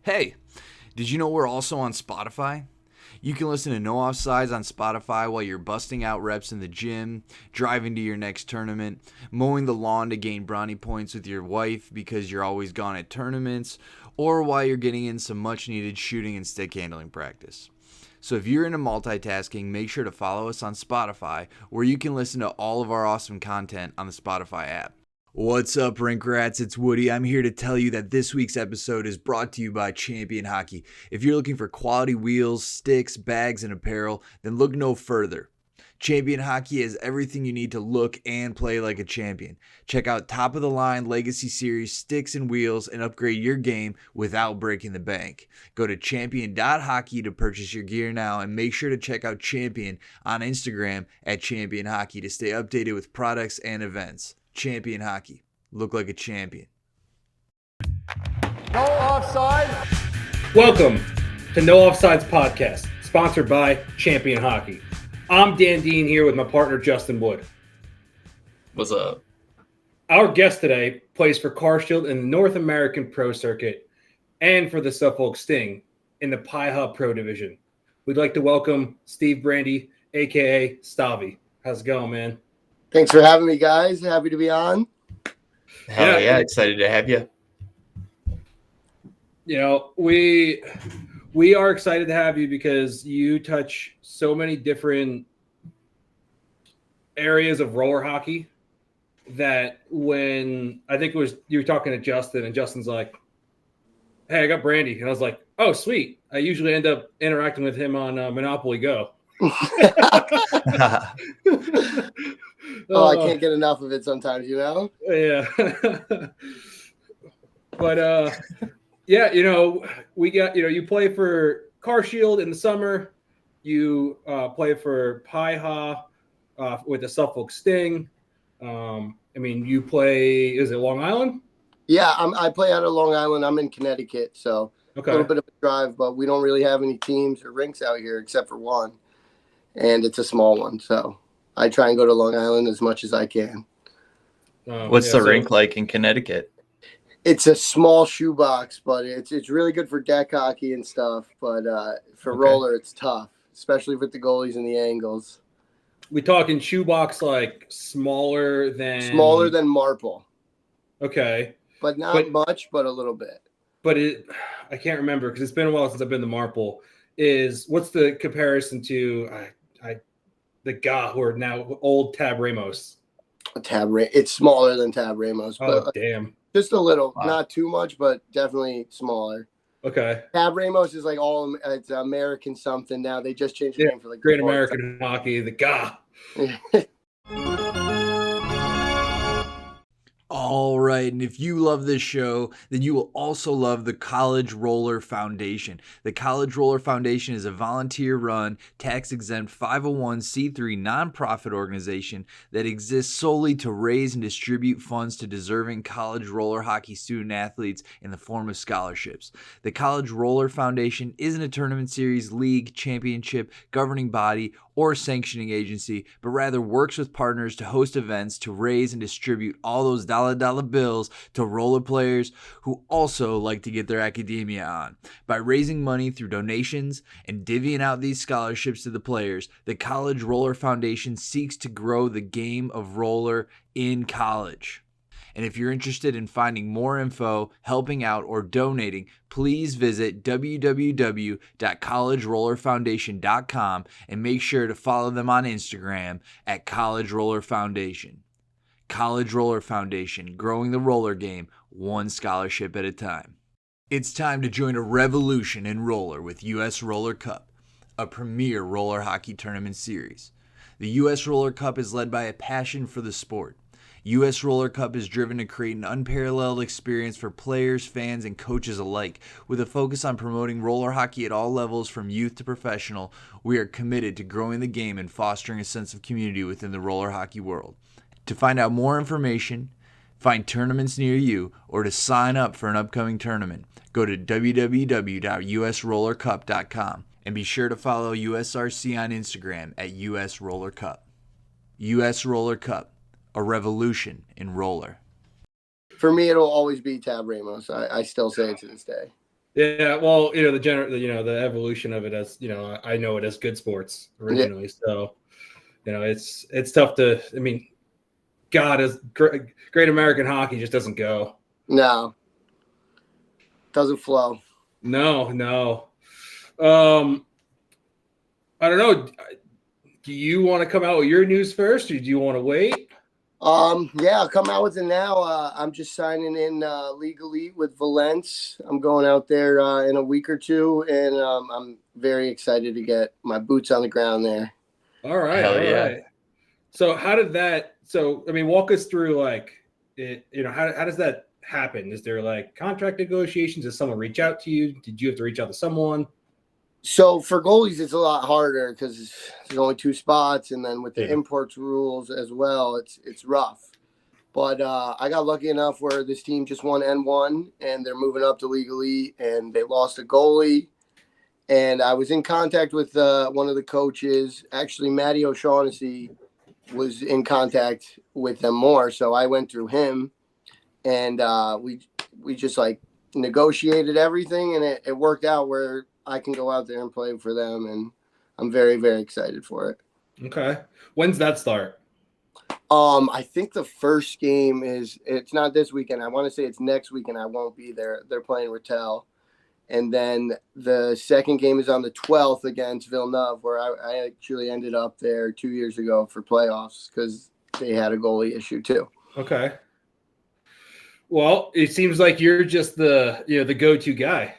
Hey, did you know we're also on Spotify? You can listen to No Offsides on Spotify while you're busting out reps in the gym, driving to your next tournament, mowing the lawn to gain Brandi points with your wife because you're always gone at tournaments, or while you're getting in some much needed shooting and stick handling practice. So if you're into multitasking, make sure to follow us on Spotify, where you can listen to all of our awesome content on the Spotify app. What's up, Rink Rats? It's Woody. I'm here to tell you that this week's episode is brought to you by Champion Hockey. If you're looking for quality wheels, sticks, bags, and apparel, then look no further. Champion Hockey has everything you need to look and play like a champion. Check out top-of-the-line Legacy Series sticks and wheels and upgrade your game without breaking the bank. Go to champion.hockey to purchase your gear now, and make sure to check out Champion on Instagram at Champion Hockey to stay updated with products and events. Champion Hockey. Look like a champion. No offside. Welcome to No Offsides Podcast, sponsored by Champion Hockey. I'm Dan Dean here with my partner Justin Wood. What's up? Our guest today plays for Carshield in the North American Pro Circuit and for the Suffolk Sting in the Pi Hub Pro Division. We'd like to welcome Steve Brandi, a.k.a. Stavi. How's it going, man? Thanks for having me, guys. Happy to be on. Hell yeah, excited to have you. You know, we are excited to have you because you touch so many different areas of roller hockey that when I think it was you were talking to Justin and Justin's like, "Hey, I got Brandi," and I was like, "Oh, sweet." I usually end up interacting with him on Monopoly Go. Oh, I can't get enough of it sometimes, you know? Yeah. But yeah, you know, we got, you know, you play for Carshield in the summer. You play for Pi with the Suffolk Sting. I mean, you play, is it Long Island? Yeah, I play out of Long Island. I'm in Connecticut, so Okay. a little bit of a drive, but we don't really have any teams or rinks out here except for one, and it's a small one, so I try and go to Long Island as much as I can. What's the rink like in Connecticut? It's a small shoebox, but it's really good for deck hockey and stuff, but for roller, it's tough, especially with the goalies and the angles. We talking shoebox like smaller than Marple. Okay. But not much, but a little bit. But I can't remember because it's been a while since I've been to Marple. What's the comparison to the guy who are now old Tab Ramos? It's smaller than Tab Ramos. But damn. Just a little, Wow. Not too much, but definitely smaller. Okay. Tab Ramos is like it's American something now. They just changed the name for like Great American Hockey, the guy. All right, and if you love this show, then you will also love the College Roller Foundation. The College Roller Foundation is a volunteer-run, tax-exempt 501c3 nonprofit organization that exists solely to raise and distribute funds to deserving college roller hockey student athletes in the form of scholarships. The College Roller Foundation isn't a tournament series, league, championship, governing body, or sanctioning agency, but rather works with partners to host events to raise and distribute all those dollar bills to roller players who also like to get their academia on. By raising money through donations and divvying out these scholarships to the players, the College Roller Foundation seeks to grow the game of roller in college. And if you're interested in finding more info, helping out, or donating, please visit www.collegerollerfoundation.com and make sure to follow them on Instagram at College Roller Foundation. College Roller Foundation, growing the roller game one scholarship at a time. It's time to join a revolution in roller with US Roller Cup, a premier roller hockey tournament series. The US Roller Cup is led by a passion for the sport. US Roller Cup is driven to create an unparalleled experience for players, fans, and coaches alike. With a focus on promoting roller hockey at all levels from youth to professional, we are committed to growing the game and fostering a sense of community within the roller hockey world. To find out more information, find tournaments near you, or to sign up for an upcoming tournament, go to www.usrollercup.com and be sure to follow USRC on Instagram at US Roller Cup. US Roller Cup. A revolution in roller. For me, it'll always be Tab Ramos. I still say it to this day. Yeah, well, the evolution of it as I know it as good sports originally. Yeah. So, it's tough to. I mean, God, is great American hockey just doesn't go. No, doesn't flow. No. I don't know. Do you want to come out with your news first, or do you want to wait? Yeah, I'll come out with it now. I'm just signing in legally with Valence. I'm going out there in a week or two, and I'm very excited to get my boots on the ground there. All right, right. So how did that? So I mean, walk us through like it. How does that happen? Is there like contract negotiations? Does someone reach out to you? Did you have to reach out to someone? So for goalies, it's a lot harder because there's only 2 spots, and then with the imports rules as well, it's rough. But I got lucky enough where this team just won N1, and they're moving up to League Elite, and they lost a goalie. And I was in contact with one of the coaches. Actually, Matty O'Shaughnessy was in contact with them more, so I went through him, and we just like negotiated everything, and it worked out where I can go out there and play for them, and I'm very, very excited for it. Okay. When's that start? I think the first game it's not this weekend. I want to say it's next weekend. I won't be there. They're playing Rattel. And then the second game is on the 12th against Villeneuve, where I actually ended up there 2 years ago for playoffs because they had a goalie issue too. Okay. Well, it seems like you're just the go-to guy.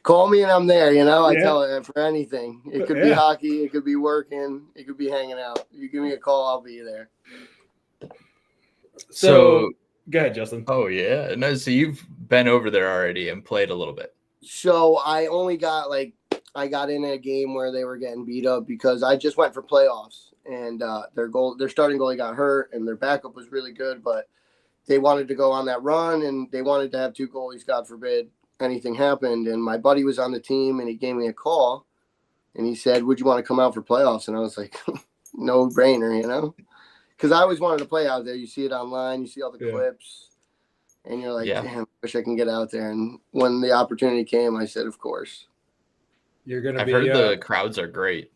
Call me and I'm there, I tell it for anything. It could be hockey, it could be working, it could be hanging out. You give me a call, I'll be there. So go ahead, Justin. Oh, yeah. No, so you've been over there already and played a little bit. So I only got I got in a game where they were getting beat up because I just went for playoffs, and their starting goalie got hurt, and their backup was really good, but they wanted to go on that run, and they wanted to have 2 goalies, God forbid anything happened. And my buddy was on the team, and he gave me a call, and he said, would you want to come out for playoffs? And I was like, no brainer, because I always wanted to play out there. You see it online, you see all the clips, and you're like, damn, I wish I can get out there. And when the opportunity came, I said, of course. I've heard the crowds are great.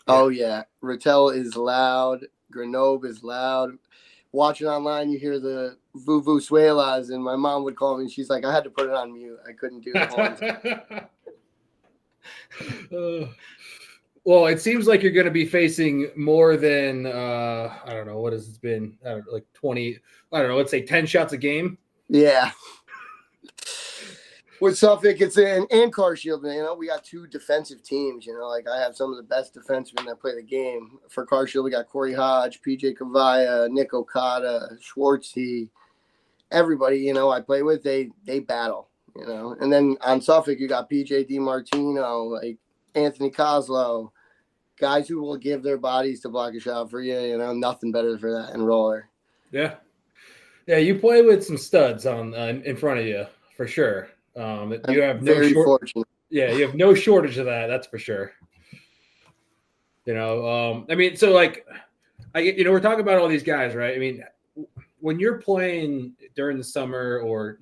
Oh, yeah. Rattel is loud. Grenoble is loud. Watching online, you hear the vuvuzuelas, and my mom would call me, and she's like, I had to put it on mute. I couldn't do it. Well, it seems like you're going to be facing more than, I don't know, what has it been? I don't know, like 20, I don't know, let's say 10 shots a game. Yeah. With Suffolk, it's and Carshield, we got 2 defensive teams, I have some of the best defensemen that play the game. For Carshield, we got Corey Hodge, PJ Kavaya, Nick Okada, Schwartzy, everybody, I play with, they battle, And then on Suffolk, you got PJ DiMartino, like Anthony Kozlow, guys who will give their bodies to block a shot for you, nothing better for that in roller. Yeah. Yeah, you play with some studs on in front of you, for sure. You have fortunate. Yeah, you have no shortage of that. That's for sure. I mean, so like, we're talking about all these guys, right? I mean, when you're playing during the summer or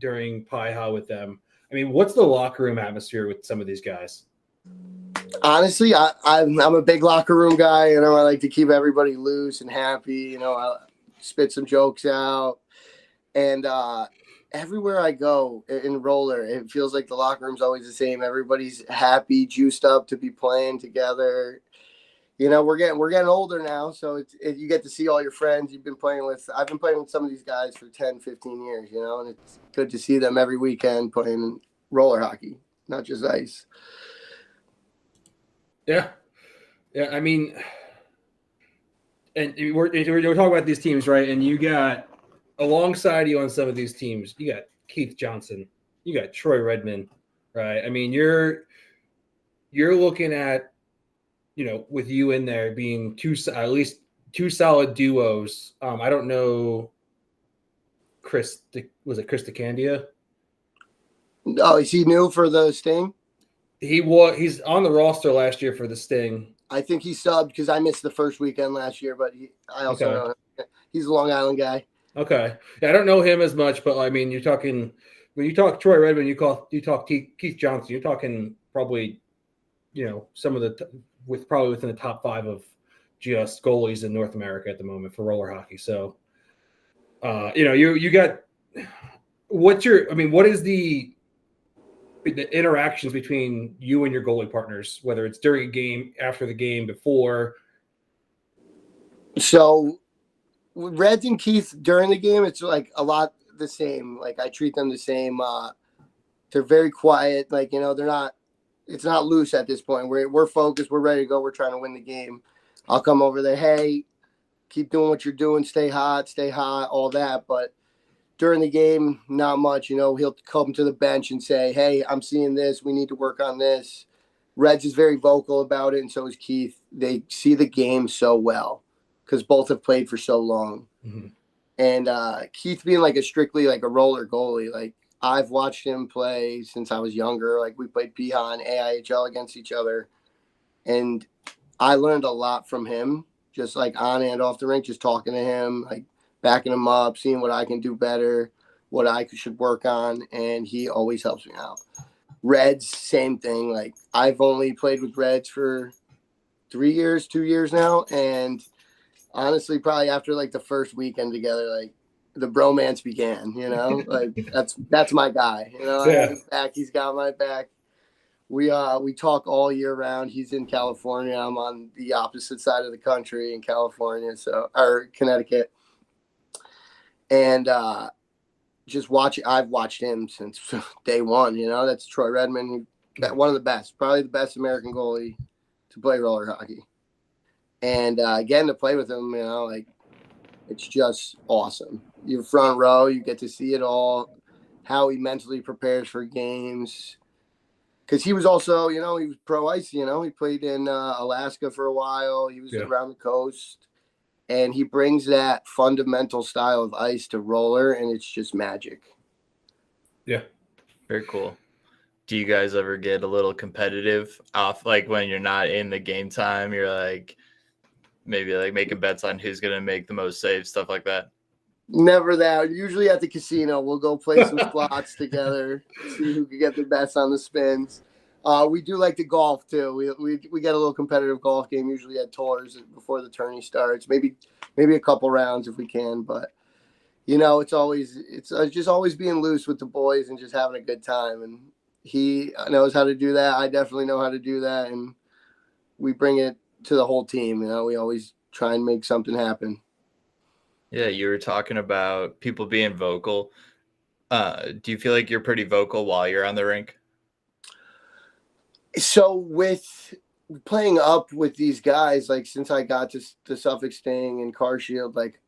during Pi-Ha with them, I mean, what's the locker room atmosphere with some of these guys? Honestly, I'm a big locker room guy. I like to keep everybody loose and happy. I spit some jokes out, and everywhere I go in roller, it feels like the locker room's always the same. Everybody's happy, juiced up to be playing together. We're getting older now, so you get to see all your friends you've been playing with. I've been playing with some of these guys for 10, 15 years, and it's good to see them every weekend playing roller hockey, not just ice. Yeah. Yeah, I mean, and we're talking about these teams, right? And you got alongside you on some of these teams, you got Keith Johnson, you got Troy Redmond, right? I mean, you're looking at, with you in there being at least 2 solid duos. I don't know, was it Chris DeCandia? Oh, is he new for the Sting? He's on the roster last year for the Sting. I think he subbed because I missed the first weekend last year, but I also know him. He's a Long Island guy. Okay. Yeah, I don't know him as much, but I mean, you're talking, when you talk Troy Redmond, you talk Keith Johnson, you're talking probably, some of probably within the top 5 of just goalies in North America at the moment for roller hockey. So, you got what is the interactions between you and your goalie partners, whether it's during a game, after the game, before? So Reds and Keith during the game, it's like a lot the same. Like I treat them the same. They're very quiet. Like, it's not loose at this point. We're focused. We're ready to go. We're trying to win the game. I'll come over there. Hey, keep doing what you're doing. Stay hot, all that. But during the game, not much. He'll come to the bench and say, hey, I'm seeing this. We need to work on this. Reds is very vocal about it, and so is Keith. They see the game so well because both have played for so long. Mm-hmm. And Keith being like strictly like a roller goalie, like I've watched him play since I was younger. Like we played Piha and AIHL against each other. And I learned a lot from him, just like on and off the rink, just talking to him, like backing him up, seeing what I can do better, what I should work on. And he always helps me out. Reds, same thing. Like I've only played with Reds for 2 years now. And honestly, probably after like the first weekend together, like the bromance began, like that's my guy, I have his back. He's got my back. We talk all year round. He's in California. I'm on the opposite side of the country in California, or Connecticut. And I've watched him since day one, that's Troy Redmond, one of the best, probably the best American goalie to play roller hockey. And getting to play with him, like it's just awesome. You're front row, you get to see it all, how he mentally prepares for games. Because he was also, he was pro ice, he played in Alaska for a while. He was around the coast. And he brings that fundamental style of ice to roller, and it's just magic. Yeah. Very cool. Do you guys ever get a little competitive off, like when you're not in the game time, you're like, maybe like making bets on who's going to make the most saves, stuff like that? Never that. Usually at the casino, we'll go play some slots together, see who can get the best on the spins. We do like to golf too. We get a little competitive golf game usually at tours before the tourney starts. Maybe a couple rounds if we can, but it's just always being loose with the boys and just having a good time. And he knows how to do that. I definitely know how to do that, and we bring it to the whole team. We always try and make something happen. Yeah, you were talking about people being vocal. Do you feel like you're pretty vocal while you're on the rink? So with playing up with these guys, like since I got to the Suffolk Sting and Car Shield, like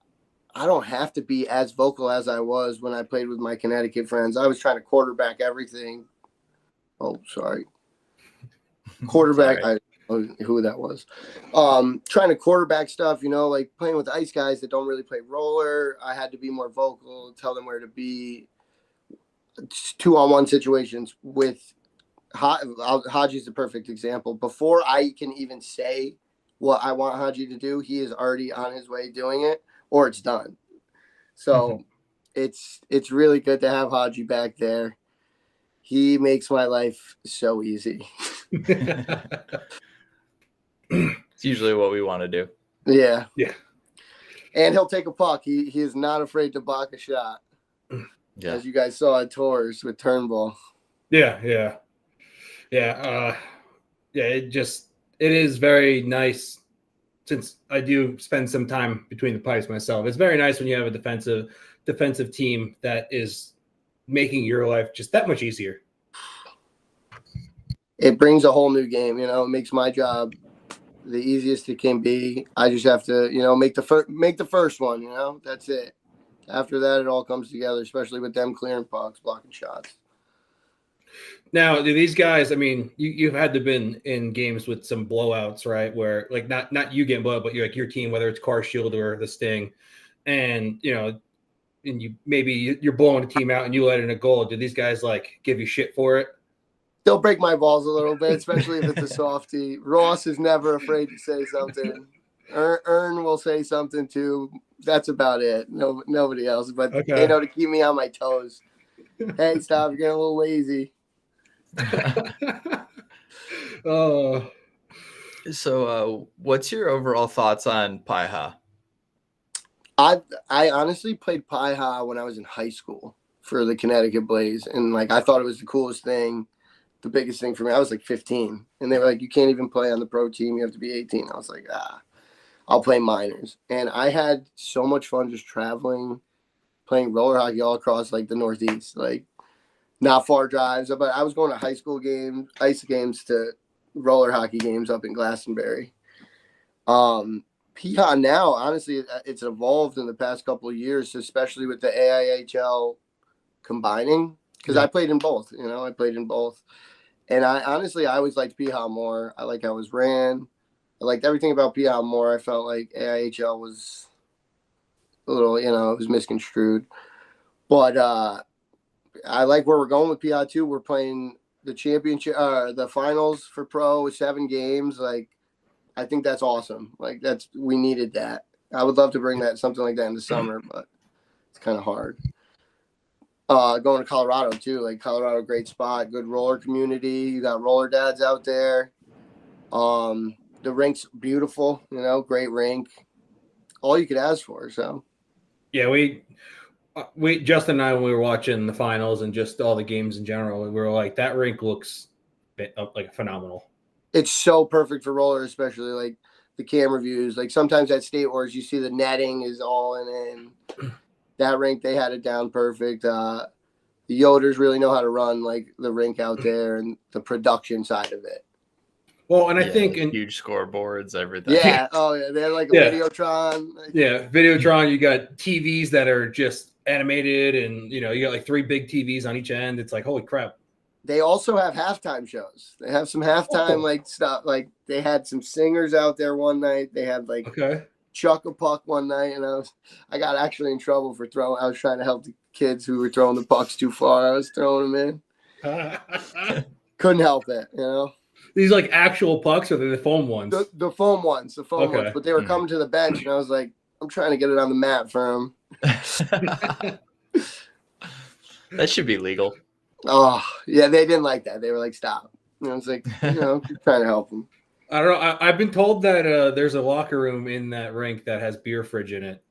I don't have to be as vocal as I was when I played with my Connecticut friends. I was trying to quarterback everything. Oh, sorry. Quarterback. I don't know who that was. Trying to quarterback stuff, like playing with ice guys that don't really play roller. I had to be more vocal, tell them where to be. 2-on-1 situations with Haji's the perfect example. Before I can even say what I want Haji to do, he is already on his way doing it, or it's done. So it's really good to have Haji back there. He makes my life so easy. It's usually what we want to do. Yeah. Yeah. And he'll take a puck. He is not afraid to block a shot. Yeah. As you guys saw at tours with Turnbull. Yeah. It is very nice, since I do spend some time between the pipes myself. It's very nice when you have a defensive team that is making your life just that much easier. It brings a whole new game, it makes my job the easiest it can be. I just have to, make the first one, that's it. After that, it all comes together, especially with them clearing pucks, blocking shots. Now, do these guys, you've had to been in games with some blowouts, right? Where like not you getting blown up, but you're like your team, whether it's Car Shield or the Sting, and and you're blowing a team out and you let in a goal. Do these guys like give you shit for it? They'll break my balls a little bit, especially if it's a softie. Ross is never afraid to say something. Ern will say something too. That's about it. No, nobody else, but okay. To keep me on my toes. Hey, stop! You're getting a little lazy. Oh. So, what's your overall thoughts on Paiha? I honestly played Pi-Ha when I was in high school for the Connecticut Blaze, and like I thought it was the coolest thing, the biggest thing for me. I was like 15, and they were like, "You can't even play on the pro team. You have to be 18." I was like, I'll play minors, and I had so much fun just traveling, playing roller hockey all across like the Northeast, like not far drives. But I was going to high school games, ice games, to roller hockey games up in Glastonbury. Peon now, honestly, it's evolved in the past couple of years, especially with the AIHL combining. Because I played in both, I played in both, and I always liked Peon more. I like how it was ran. I liked everything about Peon more. I felt like AIHL was a little, it was misconstrued, but I like where we're going with Peon too. We're playing the championship, the finals for pro with 7 games, like. I think that's awesome. Like we needed that. I would love to bring something like that in the summer, but it's kind of hard. Going to Colorado too, like Colorado, great spot, good roller community. You got roller dads out there. The rink's beautiful, great rink. All you could ask for. So, yeah, we Justin and I, when we were watching the finals and just all the games in general, we were like, that rink looks like phenomenal. It's so perfect for roller, especially like the camera views. Like sometimes at State Wars, you see the netting is all in it. That rink, they had it down perfect. The Yoders really know how to run like the rink out there and the production side of it. Well, and I think huge scoreboards, everything. Yeah. Oh yeah, they had like a Videotron. Yeah, Videotron. You got TVs that are just animated, and you got like 3 big TVs on each end. It's like, holy crap. They also have halftime shows. They have some halftime like stuff. Like they had some singers out there one night. They had like Chuck a Puck one night, and I got actually in trouble for throwing. I was trying to help the kids who were throwing the pucks too far. I was throwing them in. Couldn't help it, These like actual pucks, or the foam ones? The foam ones, ones. But they were coming to the bench, and I was like, I'm trying to get it on the mat for them. That should be legal. Oh, yeah, they didn't like that. They were like, stop. It's like, trying to help them. I don't know. I've been told that there's a locker room in that rink that has beer fridge in it.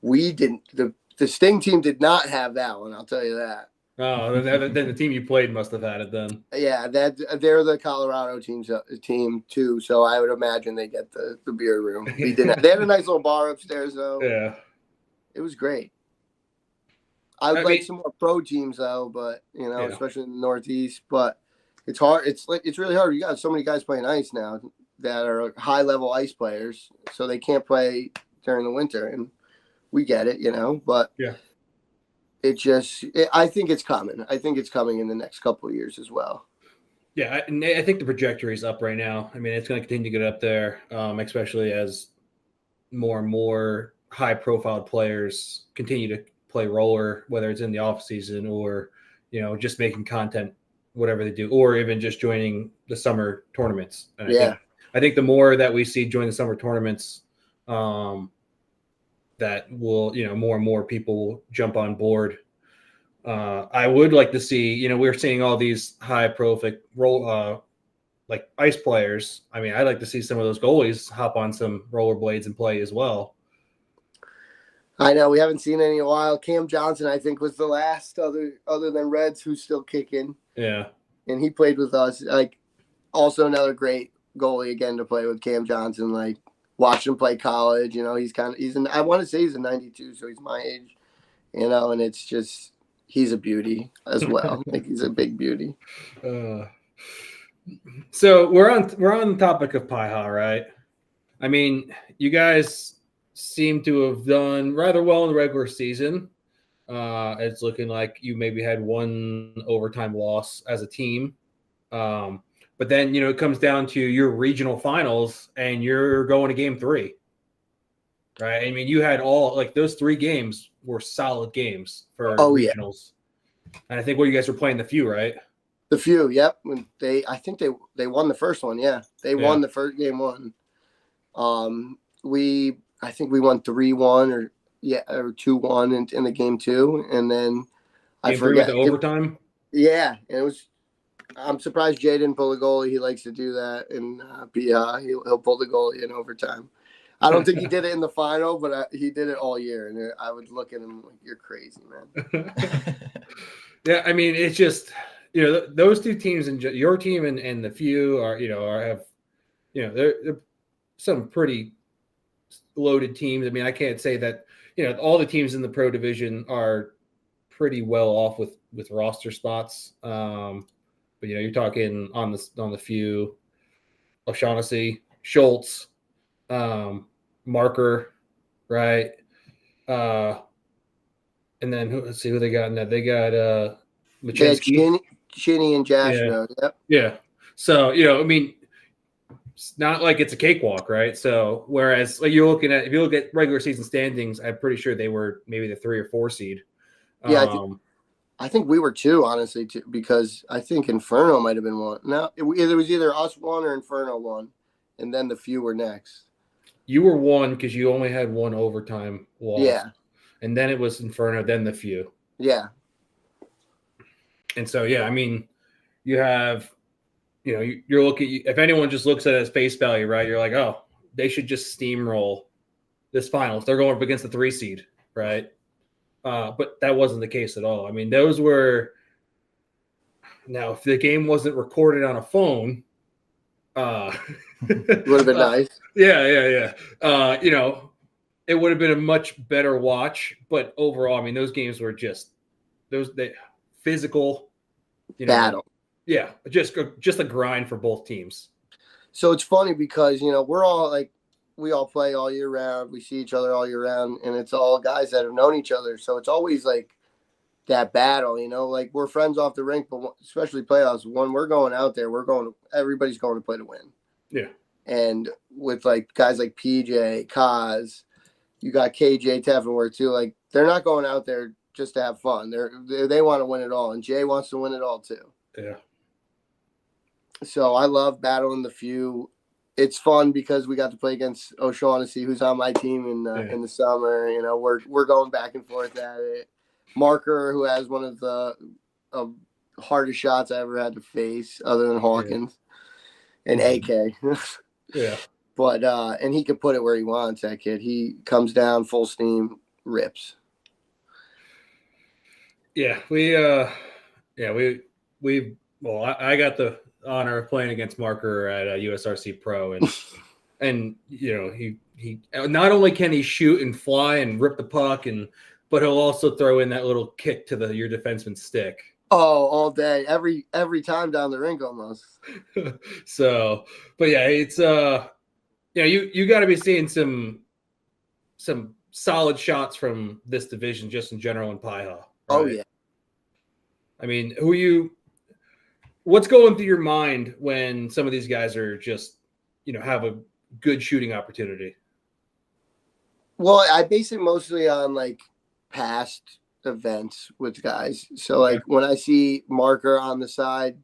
We didn't. The Sting team did not have that one, I'll tell you that. Oh, then the team you played must have had it then. Yeah, they're the Colorado team too, so I would imagine they get the beer room. We didn't. They had a nice little bar upstairs, though. Yeah. It was great. I would like some more pro teams though, but especially in the Northeast. But it's hard. It's really hard. You got so many guys playing ice now that are high level ice players, so they can't play during the winter, and we get it, But yeah, I think it's coming. I think it's coming in the next couple of years as well. Yeah, I think the trajectory is up right now. I mean, it's going to continue to get up there, especially as more and more high profile players continue to play roller, whether it's in the off season or just making content, whatever they do, or even just joining the summer tournaments. And I think the more that we see join the summer tournaments, that will more and more people will jump on board. I would like to see, we're seeing all these high profile like ice players. I mean, I'd like to see some of those goalies hop on some rollerblades and play as well. I know we haven't seen any in a while. Cam Johnson, I think, was the last other than Reds who's still kicking. Yeah, and he played with us. Like, also another great goalie again to play with, Cam Johnson. Like, watched him play college. I want to say he's a 92, so he's my age. And it's just he's a beauty as well. Like he's a big beauty. So we're on the topic of Paiha, right? I mean, you guys seem to have done rather well in the regular season. It's looking like you maybe had one overtime loss as a team. But then, it comes down to your regional finals and you're going to game 3. Right? I mean, you had those 3 games were solid games for regionals. Yeah. And I think you guys were playing the Few, right? The Few, yep. I think they won the first one, yeah. They won the first game 1. I think we won 3-1 or 2-1 in the game 2, and then I Game 3 with forget. the overtime. Yeah, and it was. I'm surprised Jay didn't pull the goalie. He likes to do that, and he'll pull the goalie in overtime. I don't think he did it in the final, but he did it all year, and I would look at him like, "You're crazy, man." Yeah, I mean, it's just those two teams and your team and the few are have they're some pretty loaded teams. I mean, I can't say that all the teams in the pro division are pretty well off with roster spots. But you're talking on the few, O'Shaughnessy, Schultz, Marker, right? And then let's see who they got in that. They got Machinsky. Chinny and Jastrow. Yeah. Yep. Yeah. So I mean, it's not like it's a cakewalk, right? So whereas like if you look at regular season standings, I'm pretty sure they were maybe the 3 or 4 seed. Yeah, I think we were 2, honestly, too, because I think Inferno might have been 1. No, it was either us 1 or Inferno 1, and then the few were next. You were 1 because you only had 1 overtime loss. Yeah. And then it was Inferno, then the few. Yeah. And so, I mean, you have, you're looking, if anyone just looks at it as face value, right? You're like, oh, they should just steamroll this final if they're going up against the 3 seed, right? But that wasn't the case at all. I mean, those were now if the game wasn't recorded on a phone, would have been nice. Yeah. It would have been a much better watch. But overall, I mean, those games were just physical battle. Yeah, just a grind for both teams. So it's funny because we're all like. We all play all year round. We see each other all year round, and it's all guys that have known each other. So it's always like that battle, like we're friends off the rink, but especially playoffs, when we're going out there, everybody's going to play to win. Yeah. And with like guys like PJ, Kaz, you got KJ Teffenworth too. Like they're not going out there just to have fun. They want to win it all, and Jay wants to win it all too. Yeah. So I love battling the few. It's fun because we got to play against O'Shaughnessy, who's on my team in the summer. We're going back and forth at it. Marker, who has one of the hardest shots I ever had to face, other than Hawkins, and AK. Yeah. But and he can put it where he wants. That kid, he comes down full steam, rips. Yeah, I got the honor of playing against Marker at USRC Pro, and he not only can he shoot and fly and rip the puck, but he'll also throw in that little kick to your defenseman's stick. Oh, all day, every time down the rink almost. So, but yeah, it's you got to be seeing some solid shots from this division just in general in Paiha. Right? Oh yeah. I mean, what's going through your mind when some of these guys are just, have a good shooting opportunity? Well, I base it mostly on like past events with guys. So like when I see Marker on the side,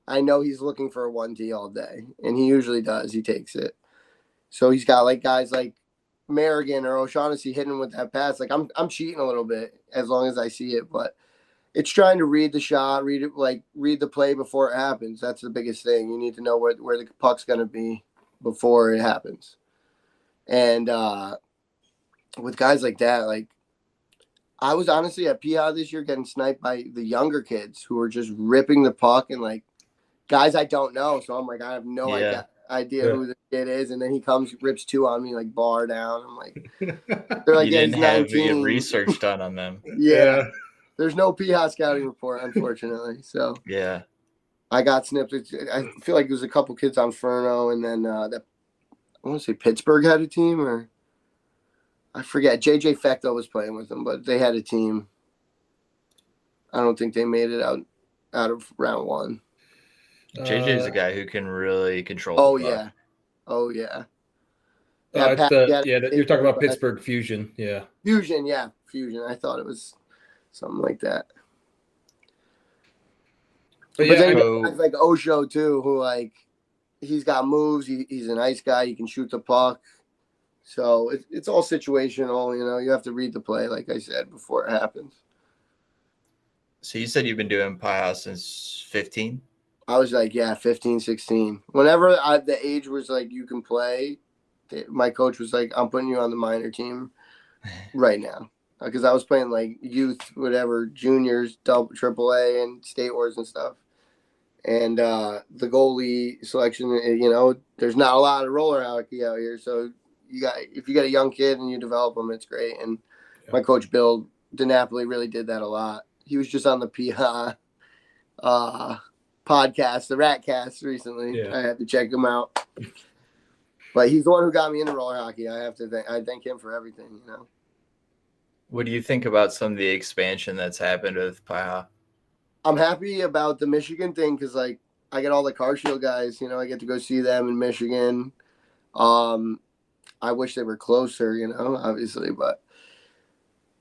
I know he's looking for a 1D all day, and he usually does. He takes it. So he's got like guys like Merrigan or O'Shaughnessy hitting with that pass. Like I'm cheating a little bit as long as I see it, but it's trying to read the shot, read the play before it happens. That's the biggest thing. You need to know where the puck's going to be before it happens. And with guys like that, like I was honestly at PI this year getting sniped by the younger kids who were just ripping the puck, and like guys I don't know. So I'm like, I have no idea who the kid is. And then he comes, rips 2 on me, like bar down. I'm like, they're like, you didn't have your research done on them. Yeah. There's no PHA scouting report, unfortunately. So yeah, I got snipped. I feel like there was a couple kids on Furno, and then I want to say Pittsburgh had a team, or I forget. JJ Fecto was playing with them, but they had a team. I don't think they made it out of round 1. JJ's a guy who can really control. Oh yeah, oh yeah. You're talking about Pittsburgh Fusion, yeah. Fusion. I thought it was something like that. But then guys like Osho too, who like he's got moves. He's a nice guy. He can shoot the puck. So it's all situational. You have to read the play, like I said before it happens. So you said you've been doing Pi since 15? I was like, yeah, 15, 16. Whenever the age was like you can play, my coach was like, I'm putting you on the minor team right now. Because I was playing like youth, whatever, juniors, triple A, and state wars and stuff. And the goalie selection, there's not a lot of roller hockey out here. So if you got a young kid and you develop them, it's great. And my coach Bill DiNapoli really did that a lot. He was just on the podcast, the Ratcast recently. Yeah. I had to check him out. But he's the one who got me into roller hockey. I thank him for everything, What do you think about some of the expansion that's happened with Pi? I'm happy about the Michigan thing because, like, I get all the Car Shield guys. I get to go see them in Michigan. I wish they were closer, obviously, but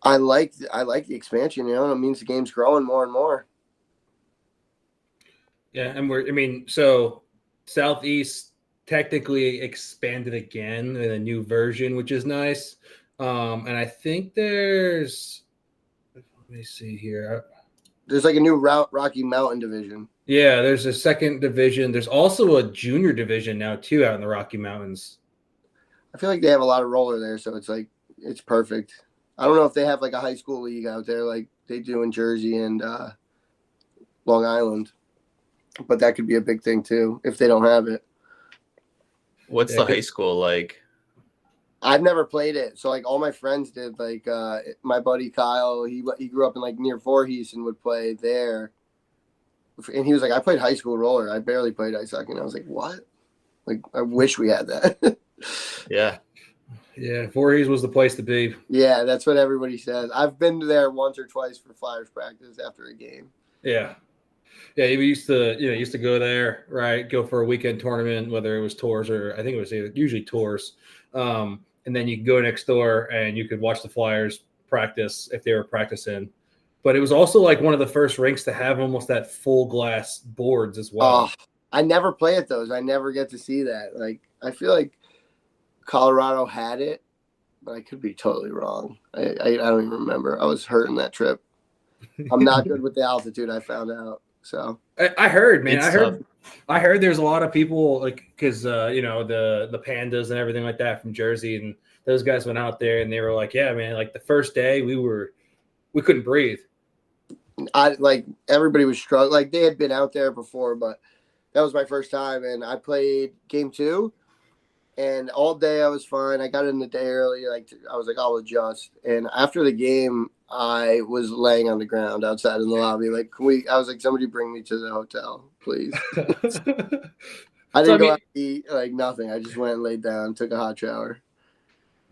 I like the expansion. It means the game's growing more and more. Yeah, and so Southeast technically expanded again in a new version, which is nice. And I think let me see here. There's like a new Rocky Mountain division. Yeah, there's a second division. There's also a junior division now too out in the Rocky Mountains. I feel like they have a lot of roller there, so it's perfect. I don't know if they have like a high school league out there like they do in Jersey and Long Island, but that could be a big thing too if they don't have it. What's the high school like? I've never played it, so like all my friends did. Like my buddy Kyle, he grew up in like near Voorhees and would play there. And he was like, I played high school roller. I barely played ice hockey. And I was like, what? Like, I wish we had that. Yeah. Yeah, Voorhees was the place to be. Yeah, that's what everybody says. I've been there once or twice for Flyers practice after a game. Yeah. Yeah, we used to go there, right? Go for a weekend tournament, whether it was tours or I think it was usually tours. And then you could go next door and you could watch the Flyers practice if they were practicing. But it was also like one of the first rinks to have almost that full glass boards as well. Oh, I never play at those. I never get to see that. Like, I feel like Colorado had it, but I could be totally wrong. I don't even remember. I was hurting that trip. I'm not good with the altitude, I found out. So I heard, man. It's I heard there's a lot of people like because the pandas and everything like that from Jersey, and those guys went out there and they were like, yeah, man, like the first day we couldn't breathe. Everybody was struggling. Like they had been out there before, but that was my first time, and I played game 2. And all day I was fine. I got in the day early. I was like, I'll adjust. And after the game, I was laying on the ground outside in the lobby. Like, I was like, somebody bring me to the hotel, please. I didn't go out to eat, like nothing. I just went and laid down, took a hot shower.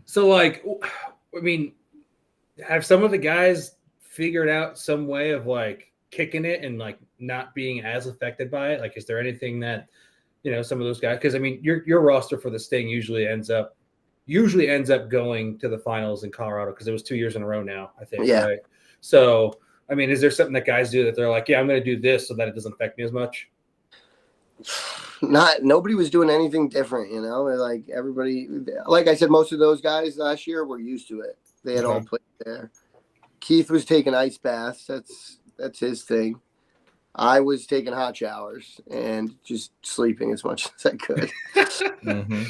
So, like, I mean, have some of the guys figured out some way of like kicking it and like not being as affected by it? Like, is there anything that some of those guys? Because I mean, your roster for the Sting usually ends up going to the finals in Colorado because it was 2 years in a row now, I think. Yeah. Right? So, I mean, is there something that guys do that they're like, yeah, I'm going to do this so that it doesn't affect me as much? Nobody was doing anything different, like everybody, like I said, most of those guys last year were used to it. They had all played there. Keith was taking ice baths. That's his thing. I was taking hot showers and just sleeping as much as I could. Mm-hmm.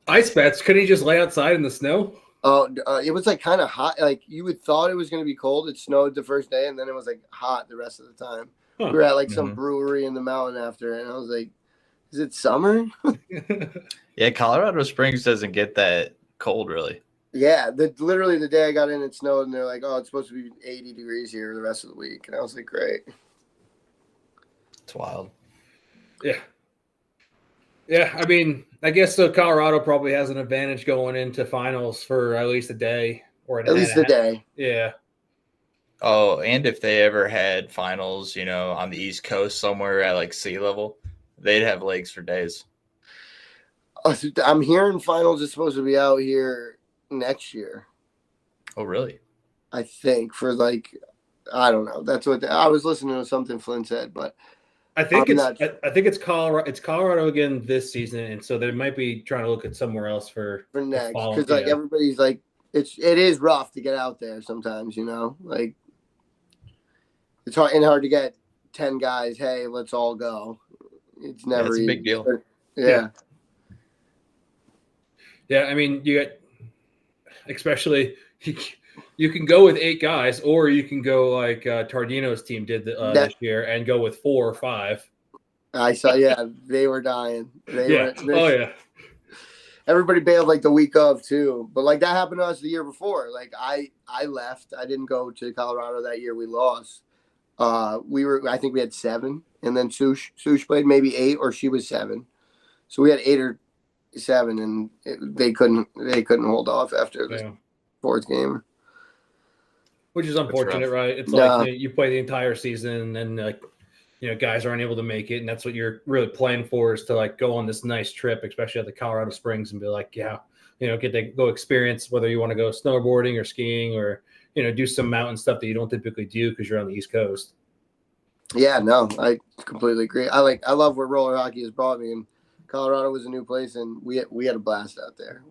Ice baths? Couldn't he just lay outside in the snow? Oh, it was like kind of hot. Like you would thought it was going to be cold. It snowed the first day, and then it was like hot the rest of the time. Huh. We were at like some brewery in the mountain after, and I was like, "Is it summer?" Yeah, Colorado Springs doesn't get that cold, really. Yeah, literally the day I got in, it snowed, and they're like, "Oh, it's supposed to be 80 degrees here the rest of the week," and I was like, "Great." It's wild. Yeah. Yeah, I mean, I guess so. Colorado probably has an advantage going into finals for at least a day or at least a day. Yeah. Oh, and if they ever had finals, on the East Coast somewhere at like sea level, they'd have lakes for days. I'm hearing finals is supposed to be out here next year. Oh, really? I think for like, I don't know. That's what I was listening to something Flynn said, but I think it's Colorado. It's Colorado again this season, and so they might be trying to look at somewhere else for next because like everybody's like it is rough to get out there sometimes. Like it's hard to get 10 guys. Hey, let's all go. It's never That's a easy. big deal. Yeah. Yeah, I mean, you get, especially, you can go with 8 guys, or you can go like Tardino's team did this year and go with 4 or 5. I saw, yeah, they were dying. Yeah. Everybody bailed like the week of too. But like that happened to us the year before. Like I left. I didn't go to Colorado that year. We lost. I think we had 7, and then Sush played maybe 8, or she was 7. So we had 8 or 7, and they couldn't hold off after the 4th game. Which is unfortunate, right? It's like you play the entire season, and like guys aren't able to make it, and that's what you're really playing for, is to like go on this nice trip, especially at the Colorado Springs, and be like, get to go experience, whether you want to go snowboarding or skiing or do some mountain stuff that you don't typically do because you're on the East Coast. Yeah, no, I completely agree. I love where roller hockey has brought me, and Colorado was a new place, and we had a blast out there.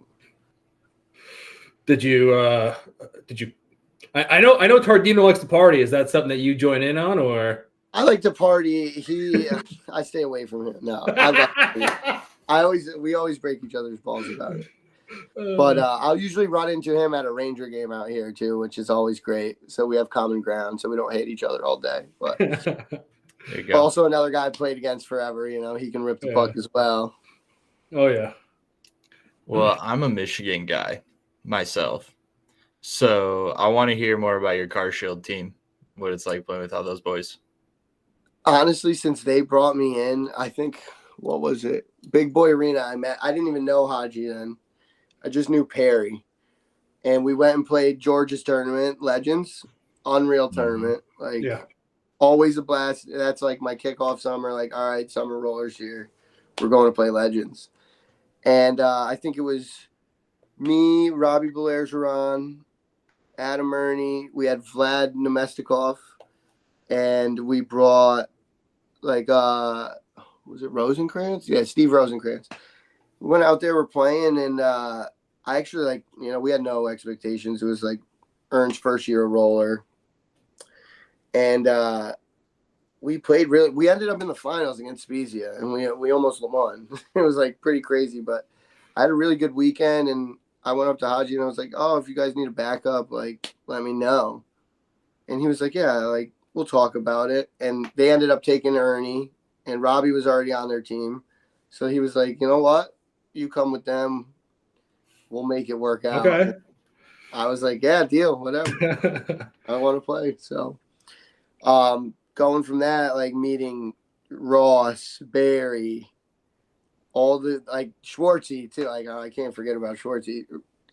Did you? I know Tardino likes to party. Is that something that you join in on, or? I like to party. I stay away from him. No, we always break each other's balls about it. But I'll usually run into him at a Ranger game out here too, which is always great. So we have common ground, so we don't hate each other all day. But there you go. Also another guy I played against forever. He can rip the puck as well. Oh yeah. Well, I'm a Michigan guy myself, so I want to hear more about your Car Shield team. What it's like playing with all those boys. Honestly, since they brought me in, I think, what was it? Big Boy Arena. I didn't even know Haji then. I just knew Perry. And we went and played Georgia's tournament, Legends, unreal tournament. Always a blast. That's like my kickoff summer. Like, all right, summer rollers here. We're going to play Legends. And I think it was me, Robbie Belair-Geron, Adam Ernie. We had Vlad Nemestikov. And we brought, was it Rosencrantz? Yeah, Steve Rosencrantz. We went out there, we're playing, and I actually, we had no expectations. It was, Ernst's first year of roller. And we played we ended up in the finals against Spezia, and we almost won. It was, pretty crazy, but I had a really good weekend, and I went up to Haji, and I was like, oh, if you guys need a backup, let me know. And he was like, yeah, we'll talk about it. And they ended up taking Ernie, and Robbie was already on their team. So he was like, you know what? You come with them. We'll make it work out. Okay. I was like, yeah, deal, whatever. I want to play. So going from that, meeting Ross, Barry, all the, Schwartzy too. I can't forget about Schwartzy.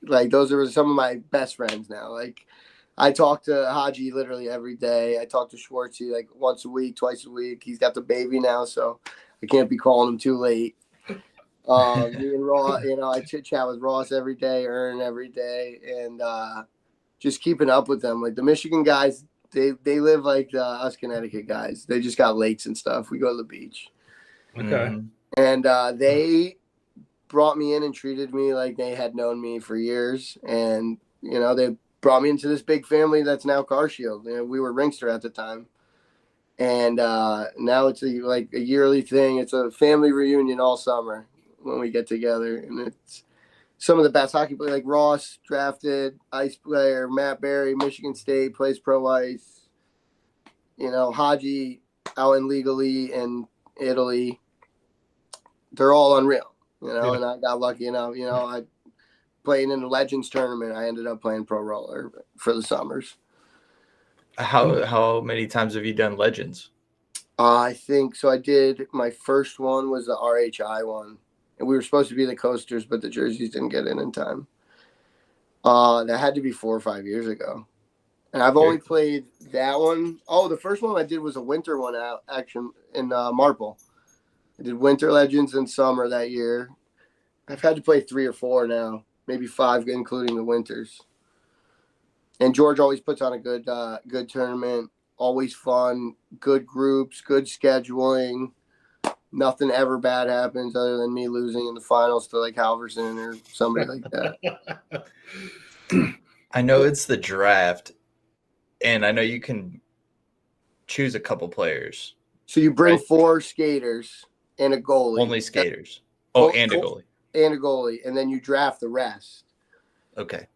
Those are some of my best friends now. I talk to Haji literally every day. I talk to Schwartzy once a week, twice a week. He's got the baby now, so I can't be calling him too late. Me and Ross, I chit-chat with Ross every day, Ern every day, and just keeping up with them. The Michigan guys, they live like us Connecticut guys. They just got lakes and stuff. We go to the beach. Okay. And they brought me in and treated me like they had known me for years. And, they brought me into this big family that's now Car Shield. We were Rinkster at the time. And now it's a yearly thing. It's a family reunion all summer when we get together. And it's some of the best hockey players, Ross, drafted, ice player, Matt Barry, Michigan State, plays pro ice. Haji out in legally in Italy. They're all unreal, and I got lucky enough, I playing in the Legends tournament. I ended up playing pro roller for the summers. How many times have you done Legends? I think so. I did, my first one was the RHI one, and we were supposed to be the coasters, but the jerseys didn't get in time. That had to be 4 or 5 years ago. And I've only played that one. Oh, the first one I did was a winter one action in Marple. I did Winter Legends and Summer that year. I've had to play 3 or 4 now, maybe 5, including the winters. And George always puts on a good tournament, always fun, good groups, good scheduling. Nothing ever bad happens other than me losing in the finals to Halverson or somebody like that. I know it's the draft, and I know you can choose a couple players. So you bring Right. 4 skaters and a goalie. Only skaters. Oh, and a Four- goalie. And a goalie, and then you draft the rest. Okay.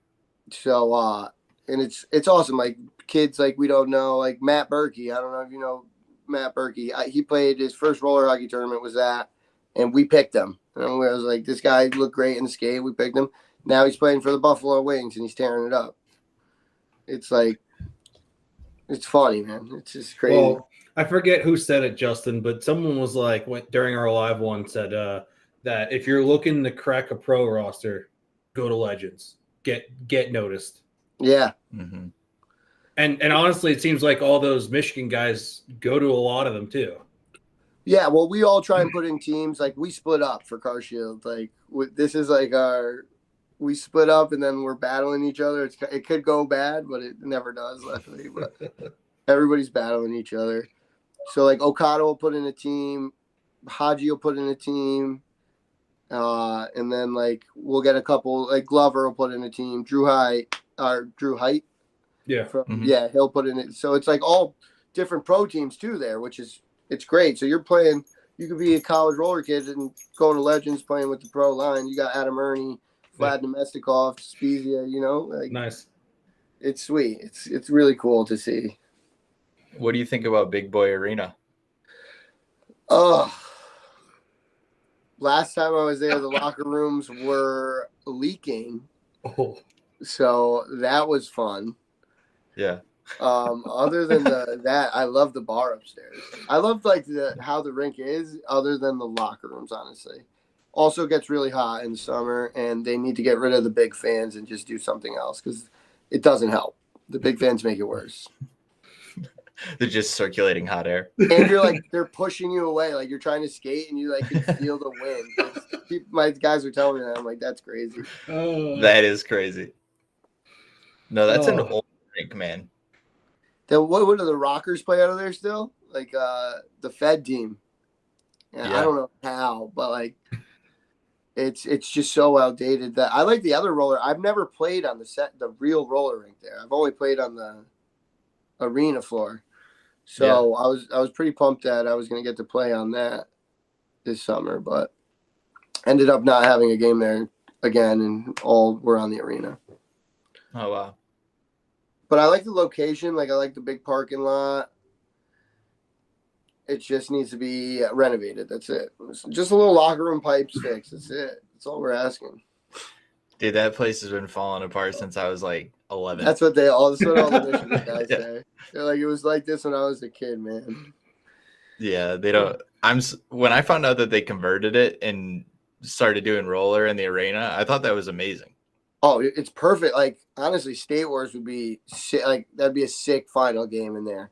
So and it's awesome. Like kids like we don't know, like Matt Berkey. I don't know if you know Matt Berkey. He played his first roller hockey tournament was that, and we picked him. And I was like, this guy looked great in the skate. We picked him. Now he's playing for the Buffalo Wings and he's tearing it up. It's like, it's funny, man. It's just crazy. Well, I forget who said it, Justin, but someone was like, during our live one, said that if you're looking to crack a pro roster, go to Legends. Get noticed. Yeah. Mm-hmm. And honestly, it seems like all those Michigan guys go to a lot of them too. Yeah, well, we all try and put in teams. Like, we split up for Car Shield. Like, this is like we split up and then we're battling each other. It could go bad, but it never does, luckily. But everybody's battling each other. So, like, Okada will put in a team. Haji will put in a team. And then, like, we'll get a couple. Like, Glover will put in a team. Drew Height. Yeah. Yeah, he'll put in it. So, it's like all different pro teams, too, there, which is – it's great. So you're playing, you could be a college roller kid and going to Legends playing with the pro line. You got Adam Ernie, Vlad Nemestikov, Spezia, you know, like Nice. It's sweet. It's really cool to see. What do you think about Big Boy Arena? Oh, last time I was there, the locker rooms were leaking. Oh, So that was fun. Yeah. Other than that, I love the bar upstairs. I love like how the rink is, other than the locker rooms, honestly. Also gets really hot in summer, and they need to get rid of the big fans and just do something else because it doesn't help. The big fans make it worse. They're just circulating hot air. And you're like, they're pushing you away, like you're trying to skate, and you like can feel the wind. My guys were telling me that. I'm like, that's crazy. That is crazy. No, that's an old rink, man. What do the Rockers play out of there still? Like the Fed team. Yeah. I don't know how, but like it's just so outdated that I like the other roller. I've never played on the real roller rink there. I've only played on the arena floor. So I was pretty pumped that I was gonna get to play on that this summer, but ended up not having a game there again, and all were on the arena. Oh wow. But I like the location. Like, I like the big parking lot. It just needs to be renovated. That's it. Just a little locker room pipes fixed. That's it. That's all we're asking. Dude, that place has been falling apart since I was like 11. That's what all the Michigan guys say. They're like, it was like this when I was a kid, man. Yeah, they don't. When I found out that they converted it and started doing roller in the arena, I thought that was amazing. Oh, it's perfect. Like, honestly, State Wars would be sick. Like, that'd be a sick final game in there.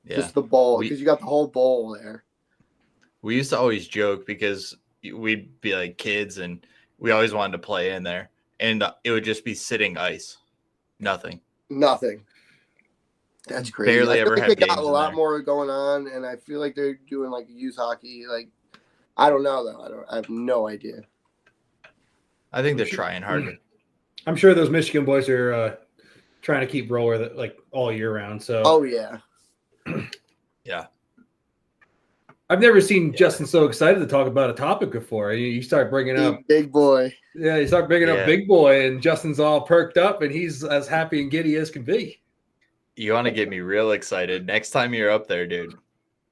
Yeah. Just the bowl, because you got the whole bowl there. We used to always joke because we'd be like kids and we always wanted to play in there, and it would just be sitting ice, nothing. That's crazy. Barely ever have they games got a lot more going on, and I feel like they're doing like youth hockey. Like, I don't know though. I have no idea. I think they're trying harder. I'm sure those Michigan boys are trying to keep roller like all year round. So. Oh yeah. Yeah. I've never seen Justin so excited to talk about a topic before. You start bringing up big boy. Yeah, you start bringing up big boy, and Justin's all perked up, and he's as happy and giddy as can be. You want to get me real excited? Next time you're up there, dude,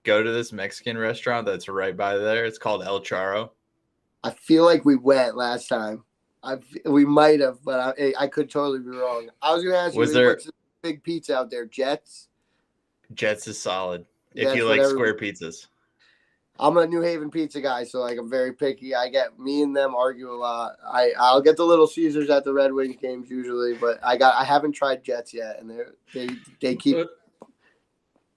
go to this Mexican restaurant that's right by there. It's called El Charro. I feel like we went last time. We might have, but I could totally be wrong. I was going to ask you, what's the big pizza out there? Jets? Jets is solid. If you like square pizzas. I'm a New Haven pizza guy, so like I'm very picky. Me and them argue a lot. I'll get the Little Caesars at the Red Wings games usually, but I haven't tried Jets yet, and they keep.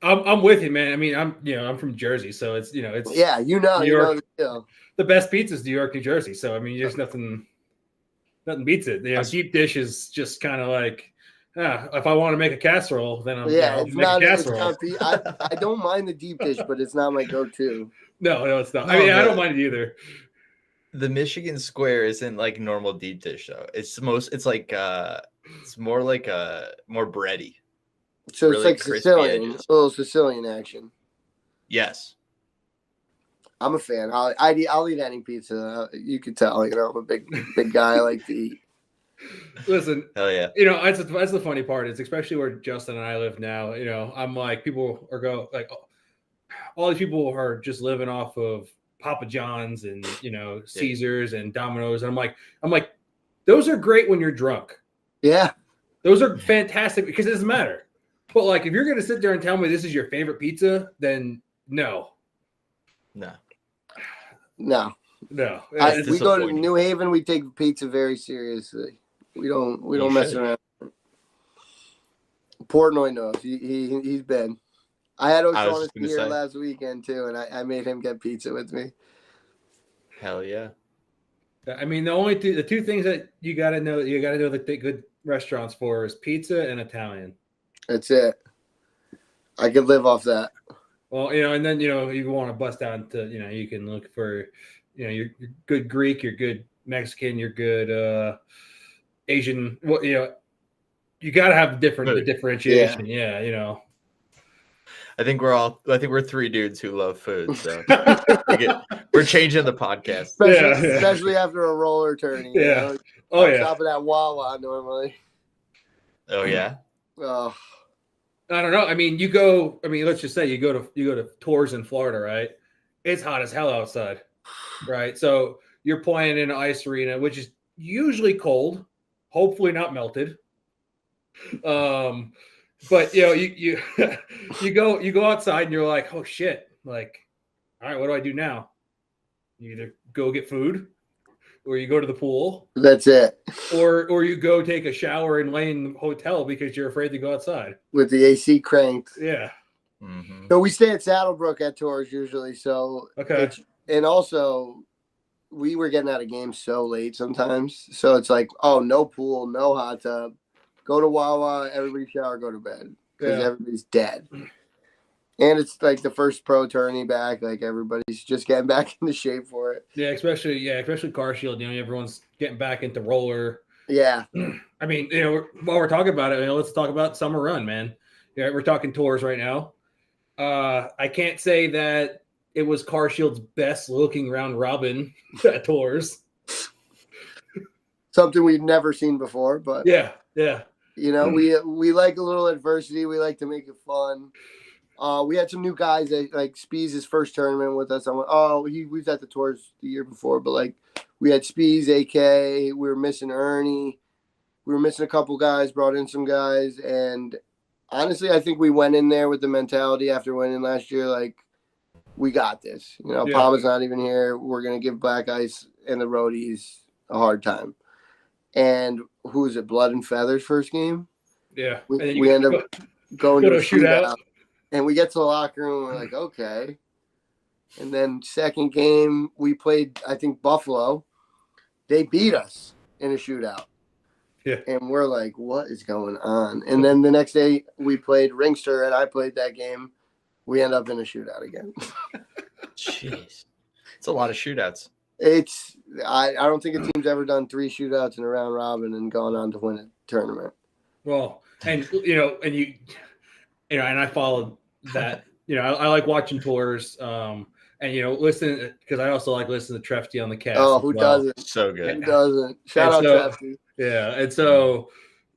I'm with you, man. I mean, I'm from Jersey, so it's New York, the deal. The best pizza is New York, New Jersey. So I mean, there's nothing beats it. Deep dish is just kind of like. If I want to make a casserole, then it's not a casserole. I don't mind the deep dish, but it's not my go-to. No, it's not. I mean, I don't mind it either. The Michigan Square isn't like normal deep dish though. It's more like more bready. So really it's like crispy Sicilian, edges. a little Sicilian action. Yes. I'm a fan. I'll eat any pizza. You could tell, I'm a big guy. I like to eat. Listen, Hell yeah. That's the funny part is especially where Justin and I live now. I'm like people are all these people are just living off of Papa John's and Caesars and Domino's, and I'm like, those are great when you're drunk. Yeah, those are fantastic because it doesn't matter. But like, if you're gonna sit there and tell me this is your favorite pizza, then no. If we go to New Haven, we take pizza very seriously. We don't mess around. Portnoy knows. He's been. I had O'Shaughnessy here last weekend too, and I made him get pizza with me. Hell yeah. I mean, the two things that you got to know the good restaurants for is pizza and Italian. That's it. I could live off that. Well, and then you want to bust out to you can look for your good Greek, your good Mexican, your good Asian. Well, you got to have the differentiation. Yeah, I think we're three dudes who love food, so we're changing the podcast. Especially after a roller tourney. Yeah. I'm shopping at Wawa normally. Oh yeah. Oh. I don't know. I mean, let's just say you go to tours in Florida, right? It's hot as hell outside, right? So you're playing in an ice arena, which is usually cold, hopefully not melted. But you go outside and you're like, oh shit, like, all right, what do I do now? You either go get food, or you go to the pool. That's it. Or you go take a shower and lay in the hotel because you're afraid to go outside with the AC cranked. Yeah. Mm-hmm. So we stay at Saddlebrook at tours usually. So okay. And also, we were getting out of games so late sometimes. So it's like, oh, no pool, no hot tub. Go to Wawa, everybody shower, go to bed because everybody's dead. And it's like the first pro tourney back. Like everybody's just getting back into shape for it. Yeah, especially Car Shield. Everyone's getting back into roller. Yeah. I mean, while we're talking about it, let's talk about Summer Run, man. Yeah, we're talking tours right now. I can't say that it was Car Shield's best looking round robin at tours. Something we've never seen before, but yeah. We like a little adversity. We like to make it fun. We had some new guys that like Spees' his first tournament with us. He was at the tours the year before, but like we had Spees, AK. We were missing Ernie. We were missing a couple guys. Brought in some guys, and honestly, I think we went in there with the mentality after winning last year, like we got this. Palma's not even here. We're gonna give Black Ice and the roadies a hard time. And who is it? Blood and Feathers first game. Yeah, we end up going to a shootout. And we get to the locker room, and we're like, okay. And then second game, we played, I think, Buffalo. They beat us in a shootout. Yeah. And we're like, what is going on? And then the next day, we played Ringster, and I played that game. We end up in a shootout again. Jeez. It's a lot of shootouts. I don't think a team's ever done 3 shootouts in a round robin and gone on to win a tournament. Well, and and I followed that. I like watching tours, and listen because I also like listening to Trefty on the cast. Oh, who doesn't? So good. Who doesn't? Shout out Trefty. Yeah, and so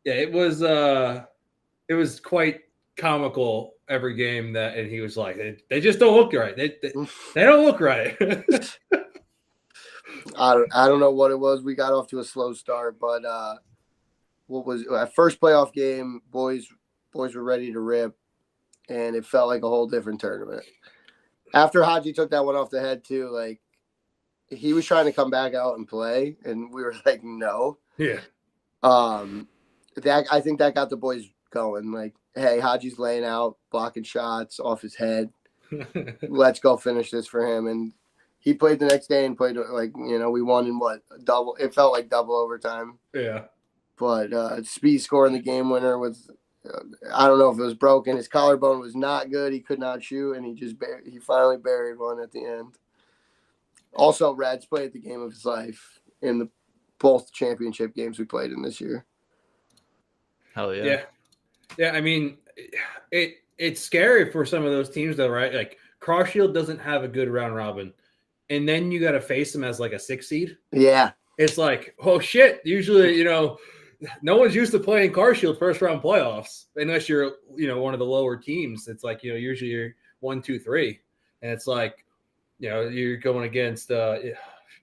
it was quite comical every game and he was like, they just don't look right. They don't look right. I don't know what it was. We got off to a slow start, but what was our first playoff game? Boys were ready to rip, and it felt like a whole different tournament. After Haji took that one off the head too, like he was trying to come back out and play, and we were like, no. Yeah. I think that got the boys going. Like, hey, Haji's laying out, blocking shots off his head. Let's go finish this for him. And he played the next day and played like, we won in double. It felt like double overtime. Yeah. But Speed scoring the game winner with, I don't know if it was broken. His collarbone was not good. He could not shoot, and he finally buried one at the end. Also, Reds played the game of his life in both championship games we played in this year. Hell yeah. Yeah. I mean, it's scary for some of those teams though, right? Like Car Shield doesn't have a good round robin, and then you got to face them as like a 6 seed. Yeah, it's like, oh shit. Usually, no one's used to playing Car Shield first round playoffs unless you're one of the lower teams. It's like usually you're 1, 2, 3, and it's like you're going against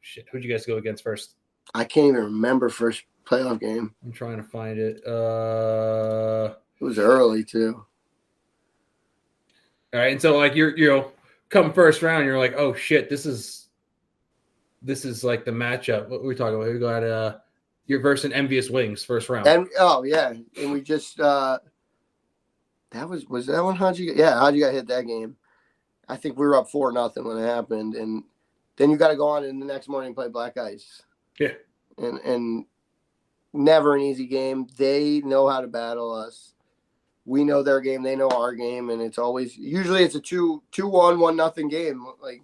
shit. Who'd you guys go against first? I can't even remember first playoff game. I'm trying to find it. It was early too. All right, and so like you're come first round, you're like, oh shit, this is like the matchup. What were we talking about? We got you're versus Envious Wings first round. And and we just was that one? How'd you get hit that game? I think we were up 4-0 when it happened, and then you got to go on and the next morning play Black Ice. Yeah, and never an easy game. They know how to battle us. We know their game. They know our game, and usually it's a 2-1, 1-0 game. Like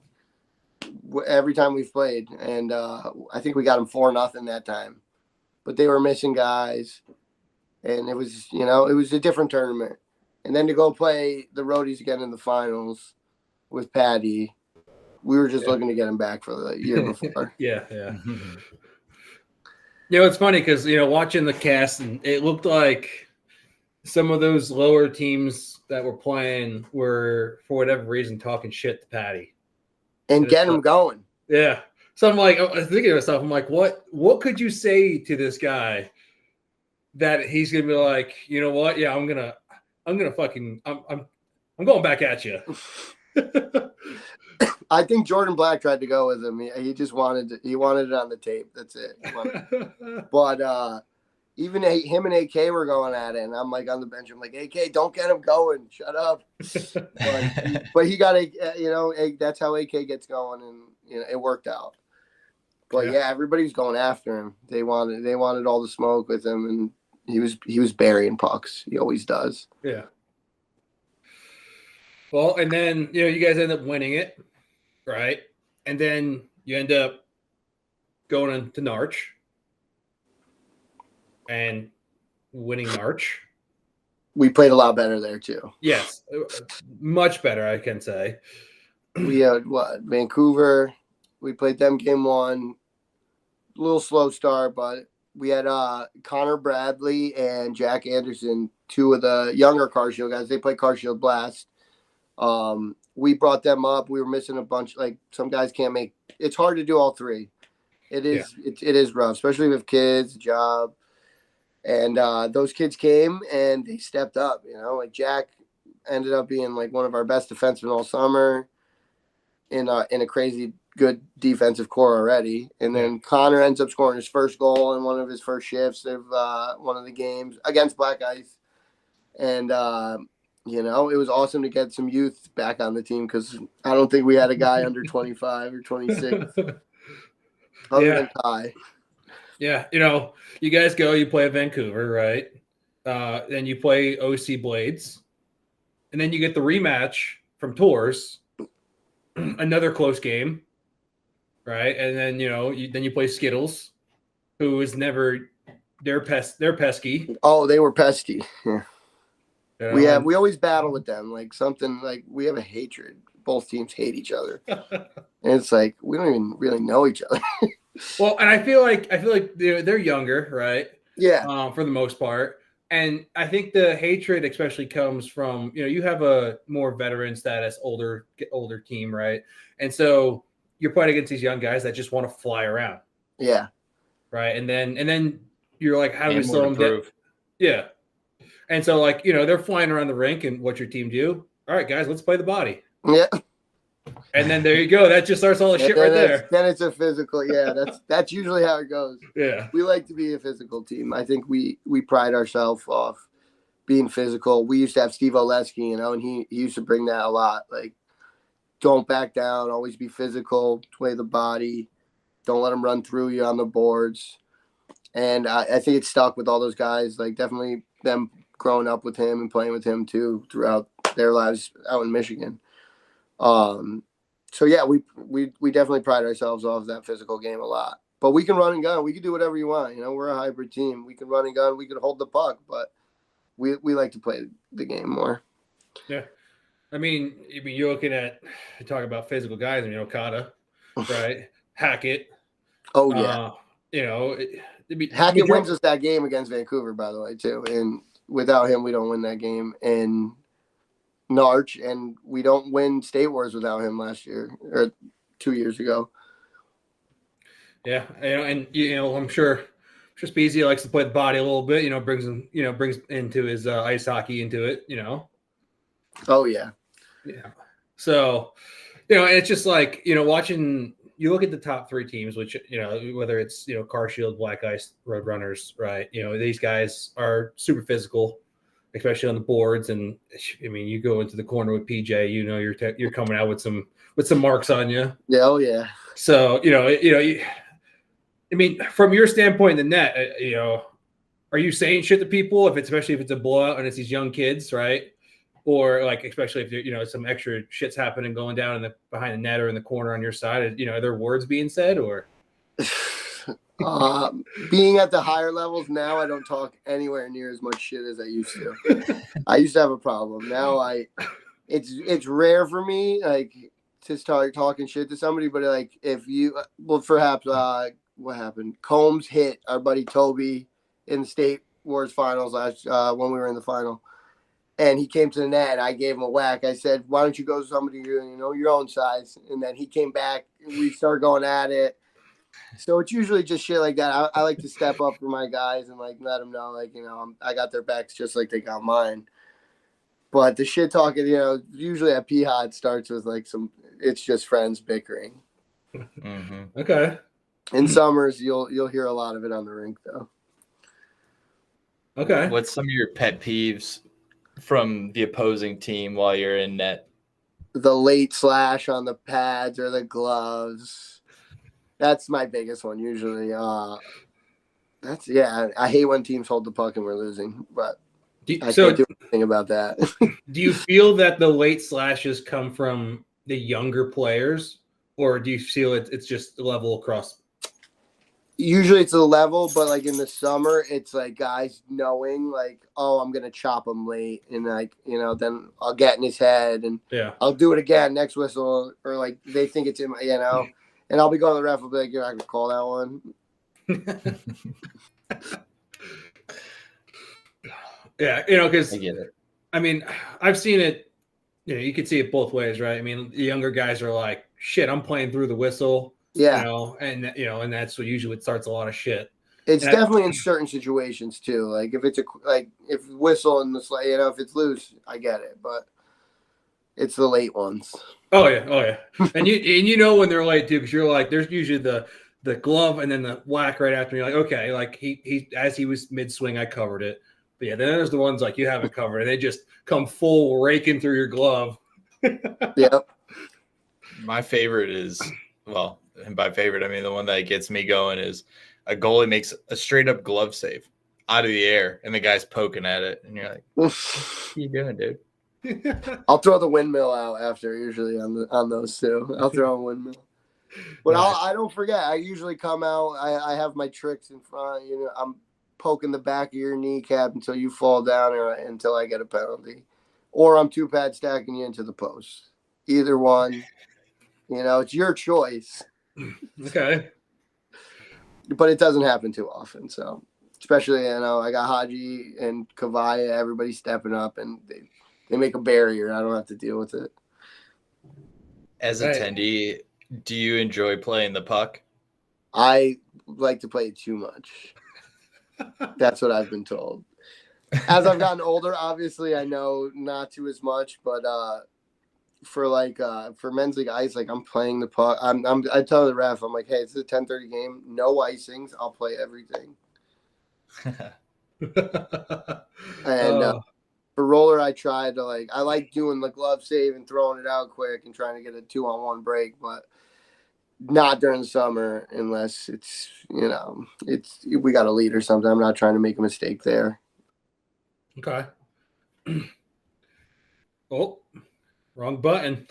every time we've played, and I think we got them 4-0 that time. But they were missing guys, and it was a different tournament. And then to go play the Roadies again in the finals with Patty, we were just looking to get him back for the year before. yeah. It's funny because watching the cast, and it looked like some of those lower teams that were playing were, for whatever reason, talking shit to Patty and getting him going. Yeah. So I'm like, I was thinking to myself, I'm like, what could you say to this guy that he's gonna be like, you know what? Yeah, I'm gonna fucking, I'm going back at you. I think Jordan Black tried to go with him. He just wanted it on the tape. That's it. But even him and AK were going at it, and I'm like on the bench. I'm like, AK, don't get him going. Shut up. but he got that's how AK gets going, and it worked out. But yeah, everybody's going after him. They wanted all the smoke with him, and he was burying pucks. He always does. Yeah. Well, and then you guys end up winning it, right? And then you end up going into Narch and winning Narch. We played a lot better there too. Yes, much better, I can say. We had Vancouver. We played them game 1. A little slow start, but we had Connor Bradley and Jack Anderson, 2 of the younger Car Shield guys. They play Car Shield Blast. We brought them up. We were missing a bunch. Like some guys can't make. It's hard to do all 3. It is. Yeah. It is rough, especially with kids, job, and those kids came and they stepped up. Like Jack ended up being like one of our best defensemen all summer. In a crazy good defensive core already, and then Connor ends up scoring his first goal in one of his first shifts of one of the games against Black Ice, and it was awesome to get some youth back on the team because I don't think we had a guy under 25 or 26 other than Ty. Yeah, you guys go, you play at Vancouver, right? Then you play OC Blades, and then you get the rematch from Tours. Another close game, right? And then then you play Skittles, who is never they're pesky. Oh, they were pesky. Yeah. We always battle with them, like something like we have a hatred. Both teams hate each other, and it's like we don't even really know each other. Well, and I feel like they're younger, right? Yeah. For the most part. And I think the hatred especially comes from, you have a more veteran status, older team, right? And so you're playing against these young guys that just want to fly around. Yeah. Right. And then you're like, how do we slow them down? Yeah. And so they're flying around the rink, and what's your team do? All right, guys, let's play the body. Yeah. And then there you go. That just starts all the shit right there. Then it's a physical. Yeah, that's usually how it goes. Yeah. We like to be a physical team. I think we pride ourselves off being physical. We used to have Steve Oleski, and he used to bring that a lot. Like, don't back down. Always be physical. Play the body. Don't let them run through you on the boards. And I think it stuck with all those guys. Like, definitely them growing up with him and playing with him, too, throughout their lives out in Michigan. So yeah, we definitely pride ourselves off that physical game a lot, but we can run and gun. We can do whatever you want. We're a hybrid team. We can run and gun. We can hold the puck, but we like to play the game more. Yeah. I mean, you're looking at talking about physical guys. I mean, Okada, right? Hackett. Oh yeah. Hackett wins us that game against Vancouver, by the way, too. And without him, we don't win that game. And Narch, and we don't win State Wars without him last year or 2 years ago. Yeah, and I'm sure Speezy likes to play the body a little bit. Brings into his ice hockey into it. Oh yeah. Yeah. So, and it's just like watching. You look at the top 3 teams, which whether it's Car Shield, Black Ice, Roadrunners, right? These guys are super physical, especially on the boards. And I mean, you go into the corner with PJ, you're coming out with some marks on you. Yeah. Oh yeah. So I mean, from your standpoint in the net, are you saying shit to people especially if it's a blowout and it's these young kids, right? Or like, especially if some extra shit's happening going down behind the net or in the corner on your side, are there words being said or? Being at the higher levels now, I don't talk anywhere near as much shit as I used to. I used to have a problem. Now it's rare for me like to start talking shit to somebody, but like perhaps what happened? Combs hit our buddy Toby in the State Wars finals last when we were in the final. And he came to the net, and I gave him a whack. I said, "Why don't you go to somebody your own size?" And then he came back, and we started going at it. So it's usually just shit like that. I like to step up for my guys and like let them know, like I got their backs just like they got mine. But the shit talking, usually at P-Hot starts with like it's just friends bickering. Mm-hmm. Okay. In summers, you'll hear a lot of it on the rink though. Okay. What's some of your pet peeves from the opposing team while you're in net? The late slash on the pads or the gloves. That's my biggest one usually. I hate when teams hold the puck and we're losing, but I can't do anything about that. Do you feel that the late slashes come from the younger players, or do you feel it's just level across? Usually it's a level, but like in the summer, it's like guys knowing like, oh, I'm gonna chop him late, and like then I'll get in his head, and I'll do it again next whistle, or like they think it's in my, and I'll be going to the ref. I'll be like, you're not gonna call that one. Yeah, because I get it. I mean, I've seen it. You can see it both ways, right? I mean, the younger guys are like, shit, I'm playing through the whistle. Yeah. And that's what usually starts a lot of shit. It's definitely in certain situations too. Like if it's if whistle and the if it's loose, I get it, but it's the late ones. Oh yeah. And when they're late too, because you're like, there's usually the glove and then the whack right after. You're like, okay, like he as he was mid swing, I covered it. But yeah, then there's the ones like you haven't covered, and they just come full raking through your glove. Yep. My favorite is, well, and by favorite I mean the one that gets me going is a goalie makes a straight up glove save out of the air, and the guy's poking at it, and you're like, "What are you doing, dude?" I'll throw the windmill out after usually on those two. I'll throw a windmill. But I don't forget. I usually come out. I have my tricks in front. I'm poking the back of your kneecap until you fall down or until I get a penalty. Or I'm 2-pad stacking you into the post. Either one. It's your choice. Okay. But it doesn't happen too often. So, especially, I got Haji and Kavaya, everybody stepping up, and they make a barrier. I don't have to deal with it. As attendee, do you enjoy playing the puck? I like to play it too much. That's what I've been told. As I've gotten older, obviously, I know not to as much, but for men's league ice, like I'm playing the puck. I tell the ref, I'm like, hey, it's a 10:30 game, no icings. I'll play everything. And for roller, I tried to I like doing the glove save and throwing it out quick and trying to get a 2-on-1 break, but not during the summer unless it's we got a lead or something. I'm not trying to make a mistake there. Okay. Oh, wrong button.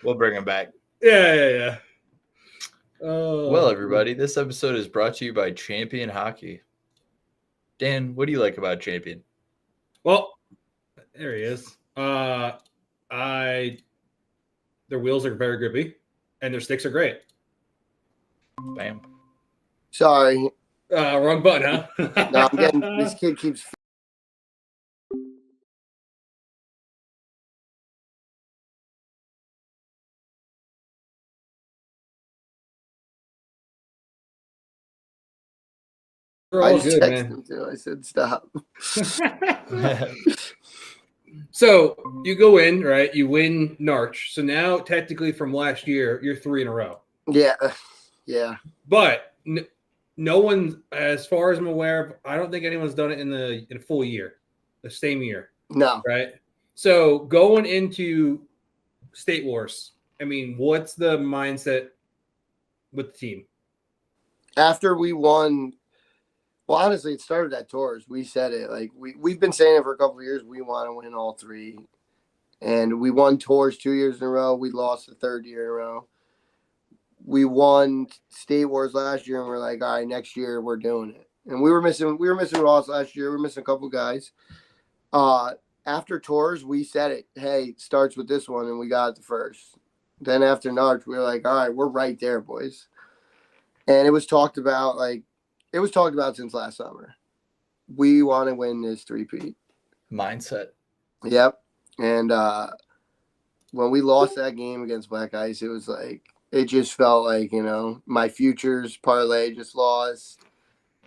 We'll bring him back. Yeah. Well, everybody, this episode is brought to you by Champion Hockey. Dan, what do you like about Champion? Well, there he is. Their wheels are very grippy, and their sticks are great. Bam. Sorry. Wrong button, huh? No, I'm getting this kid keeps. We're I all just good, texted man. him too. I said stop. So you go in, right? You win Narch. So now, technically, from last year, you're 3 in a row. Yeah, yeah. But no one, as far as I'm aware of, I don't think anyone's done it in a full year, the same year, No. right? So going into State Wars, I mean, what's the mindset with the team? After we won, well, honestly, it started at Tours. We said it. Like we've been saying it for a couple of years. We want to win all 3, and we won Tours 2 years in a row. We lost the 3rd year in a row. We won State Wars last year, and we're like, all right, next year we're doing it. And we were missing Ross last year. We were missing a couple guys. After Tours, we said it. Hey, it starts with this one, and we got it the first. Then after Narch, we were like, all right, we're right there, boys. And it was talked about since last summer. We want to win this 3-peat. Mindset. Yep. And when we lost that game against Black Ice, it was like, it just felt like, my futures parlay just lost.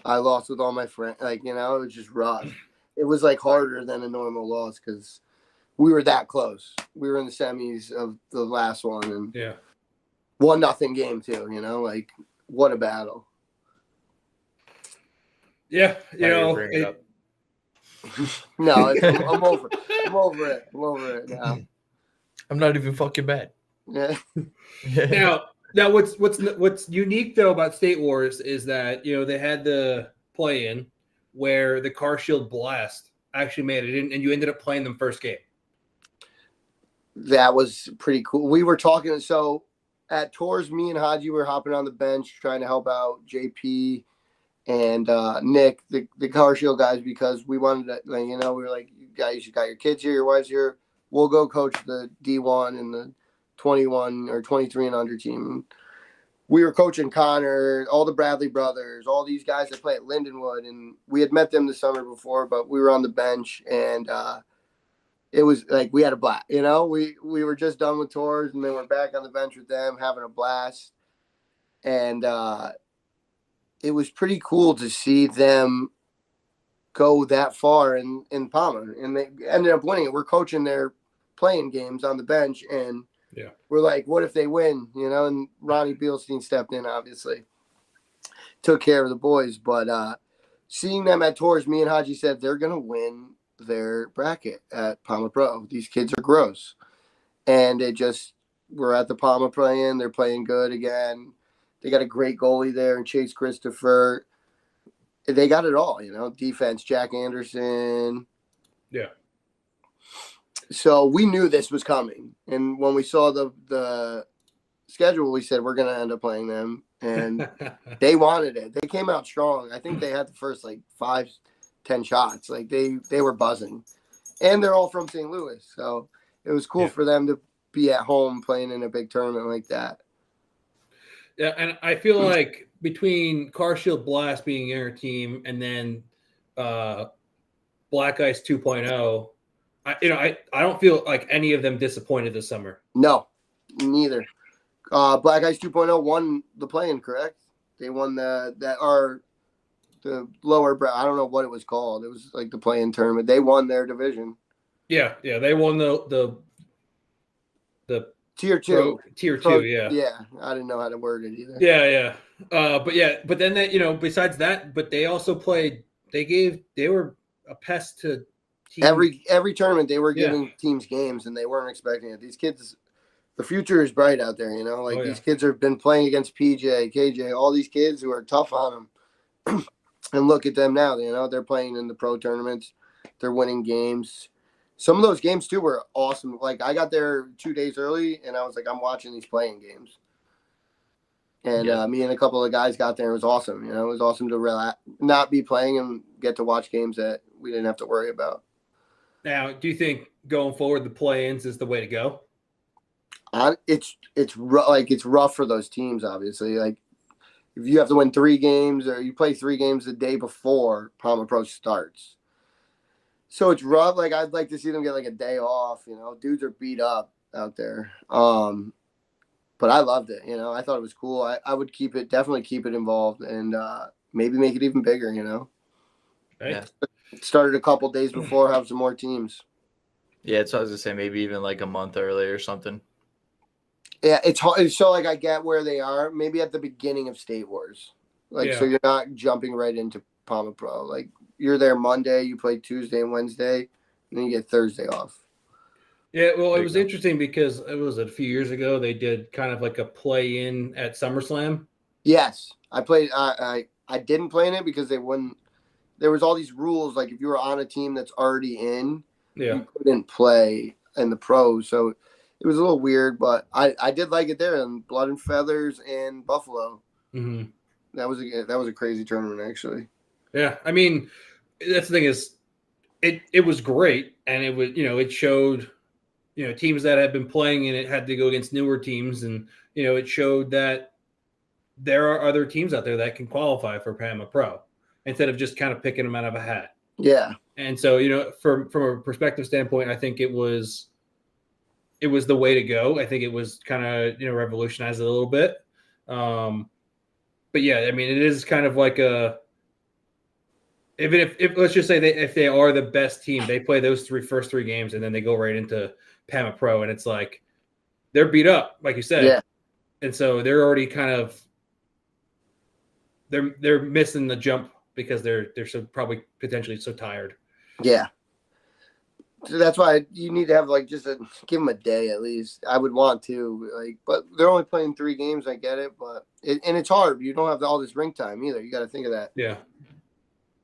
I lost with all my friends. Like, it was just rough. It was like harder than a normal loss because we were that close. We were in the semis of the last one, and 1-0 game too. Like, what a battle. Yeah, bring it up. No, I'm over it. I'm over it now. I'm not even fucking bad. Yeah. Now, what's unique though about State Wars is that they had the play-in where the Car Shield Blast actually made it in, and you ended up playing them first game. That was pretty cool. We were talking. So at Tours, me and Haji were hopping on the bench trying to help out JP and Nick, the Car Shield guys, because we wanted to, we were like, you guys, you got your kids here, your wives here. We'll go coach the D1 and the 21 or 23 and under team. We were coaching Connor, all the Bradley brothers, all these guys that play at Lindenwood, and we had met them the summer before, but we were on the bench, and it was like we had a blast. We were just done with Tours, and then we're back on the bench with them having a blast, and it was pretty cool to see them go that far in Palmer, and they ended up winning it. We're coaching their playing games on the bench, and we're like, what if they win? And Ronnie Bielstein stepped in, obviously, took care of the boys. But seeing them at Tours, me and Haji said they're going to win their bracket at Palma Pro. These kids are gross. And we're at the Palma playing. They're playing good again. They got a great goalie there and Chase Christopher. They got it all, defense, Jack Anderson. Yeah. So we knew this was coming. And when we saw the schedule, we said, we're going to end up playing them. And they wanted it. They came out strong. I think they had the first 5-10 shots. Like they were buzzing. And they're all from St. Louis. So it was cool for them to be at home playing in a big tournament like that. Yeah, and I feel like between Car Shield Blast being your team and then Black Ice 2.0, I don't feel like any of them disappointed this summer. No, neither. Black Ice 2.0 won the play-in, correct? They won the lower. I don't know what it was called. It was like the play-in tournament. They won their division. Yeah, they won the tier 2. Tier 2, yeah. Yeah, I didn't know how to word it either. Yeah. But then they, besides that, but they also played. They were a pest to teams. Every tournament they were giving teams games, and they weren't expecting it. These kids, the future is bright out there. These kids have been playing against PJ, KJ, all these kids who are tough on them. And look at them now. They're playing in the pro tournaments. They're winning games. Some of those games too were awesome. Like I got there 2 days early, and I was like, I'm watching these playing games. And Yeah. me and a couple of guys got there. It was awesome. It was awesome to not be playing and get to watch games that we didn't have to worry about. Now, do you think going forward the play-ins is the way to go? It's rough for those teams, obviously. Like if you have to win 3 games or you play 3 games the day before Palmer Pro starts. So it's rough. Like I'd like to see them get like a day off, Dudes are beat up out there. But I loved it, I thought it was cool. I would definitely keep it involved and maybe make it even bigger, Right? Yeah. Started a couple days before, have some more teams. Yeah, it's what I was gonna say, maybe even like a month early or something. Yeah, it's hard. So like I get where they are, maybe at the beginning of State Wars. So you're not jumping right into Palmer Pro. Like you're there Monday, you play Tuesday and Wednesday, and then you get Thursday off. Yeah, well, it was interesting because it was a few years ago they did kind of like a play-in at SummerSlam. Yes, I played. I didn't play in it because they wouldn't. There was all these rules. Like if you were on a team that's already in, you couldn't play in the pros. So it was a little weird, but I did like it there in Blood and Feathers and Buffalo. Mm-hmm. That was a crazy tournament actually. Yeah, I mean, that's the thing is, it was great, and it was it showed teams that had been playing in it had to go against newer teams, and it showed that there are other teams out there that can qualify for PAMA Pro instead of just kind of picking them out of a hat. Yeah. And so from a perspective standpoint, I think it was the way to go. I think it was kind of revolutionized it a little bit. But yeah, I mean, it is kind of like even if let's just say if they are the best team, they play those first three games and then they go right into PAMA Pro, and it's like they're beat up, like you said. Yeah. And so they're already kind of they're missing the jump because they're so probably potentially so tired. Yeah. So that's why you need to have give them a day at least. I would want to but they're only playing 3 games. I get it, but and it's hard. You don't have all this rink time either. You got to think of that. Yeah.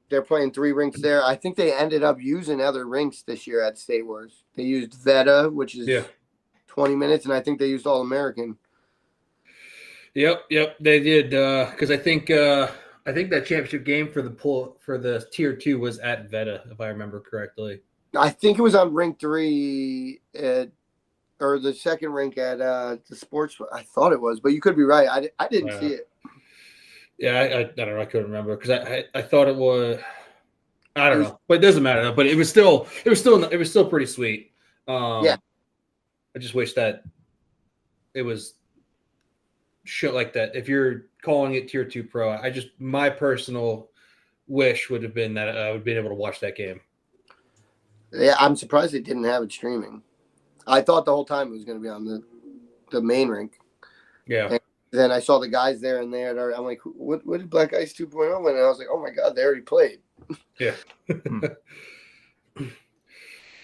They're playing 3 rinks there. I think they ended up using other rinks this year at State Wars. They used Veta, which is 20 minutes, and I think they used All American. Yep, they did. Because I think that championship game for the tier 2 was at Veta, if I remember correctly. I think it was on rink 3 or the second rink at the sports. I thought it was, but you could be right. I didn't see it. Yeah, I don't know. I couldn't remember because I thought it was. I don't know, but it doesn't matter. But it was still pretty sweet. Yeah. I just wish that it was show like that. If you're calling it tier 2 pro, my personal wish would have been that I would be able to watch that game. Yeah, I'm surprised they didn't have it streaming. I thought the whole time it was going to be on the main rink. Yeah. And then I saw the guys there and there. I'm like, what did Black Ice 2.0 win? And I was like, oh my God, they already played. Yeah.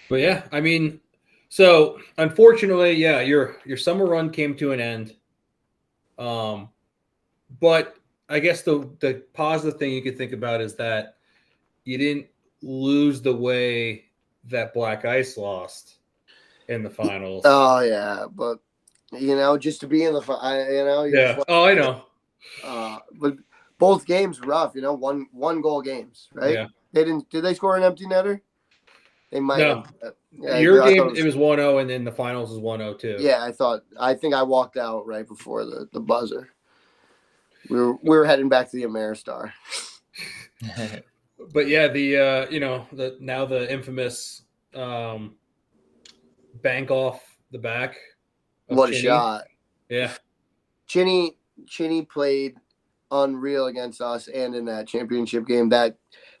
But yeah, I mean, so unfortunately, yeah, your summer run came to an end. But I guess the positive thing you could think about is that you didn't lose the way that Black Ice lost in the finals. Oh yeah, but just to be in the yeah. I know. But both games rough. One goal games, right? Yeah. Did they score an empty netter? They might. No. Have. Yeah, Your game it was 1-0, and then the finals was 1-0 too. Yeah, I think I walked out right before the buzzer. We were heading back to the Ameristar. But yeah, the infamous bank off the back. What Chinny. A shot! Yeah, Chinny played unreal against us, and in that championship game, that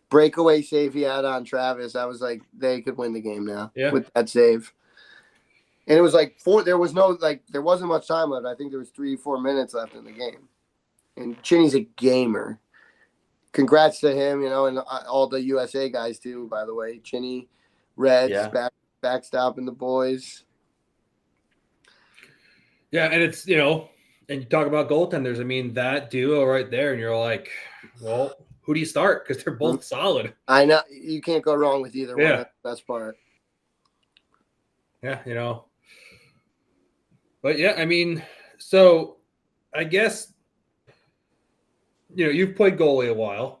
breakaway save he had on Travis, I was like, they could win the game now with that save. And it was there wasn't much time left. I think there was 3-4 minutes left in the game. And Chinny's a gamer. Congrats to him, and all the USA guys too, by the way. Chinny, Reds, backstopping the boys. Yeah, and it's, and you talk about goaltenders. I mean, that duo right there, and you're like, well, who do you start? Because they're both solid. I know. You can't go wrong with either one. That's the best part. Yeah, But yeah, I mean, so I guess you've played goalie a while.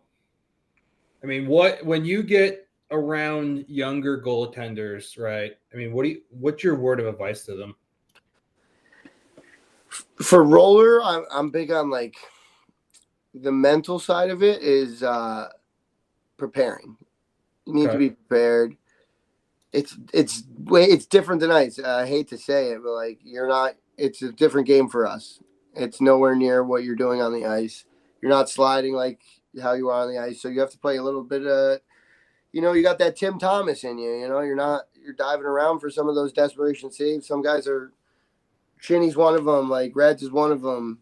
I mean, when you get around younger goaltenders, right? I mean, what's your word of advice to them? For roller, I'm big on like the mental side of it is preparing. You need to be prepared. It's different than ice. I hate to say it, but like it's a different game for us. It's nowhere near what you're doing on the ice. You're not sliding like how you are on the ice. So you have to play a little bit of, you got that Tim Thomas in you, you're diving around for some of those desperation saves. Some guys are, Shinny's one of them, like Reds is one of them.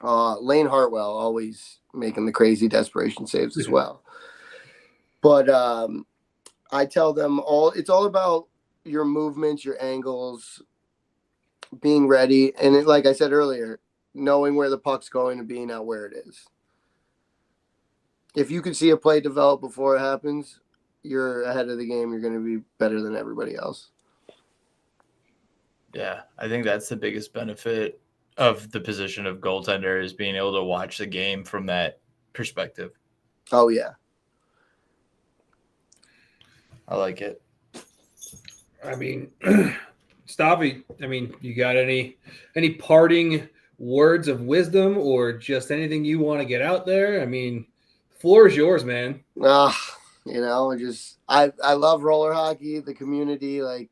Lane Hartwell always making the crazy desperation saves as well. But I tell them it's all about your movements, your angles, being ready. And like I said earlier, knowing where the puck's going and being out where it is. If you can see a play develop before it happens, you're ahead of the game. You're going to be better than everybody else. Yeah, I think that's the biggest benefit of the position of goaltender is being able to watch the game from that perspective. Oh, yeah. I like it. I mean, Stavi, you got any parting words of wisdom or just anything you want to get out there? I mean, floor is yours, man. I love roller hockey, the community. Like,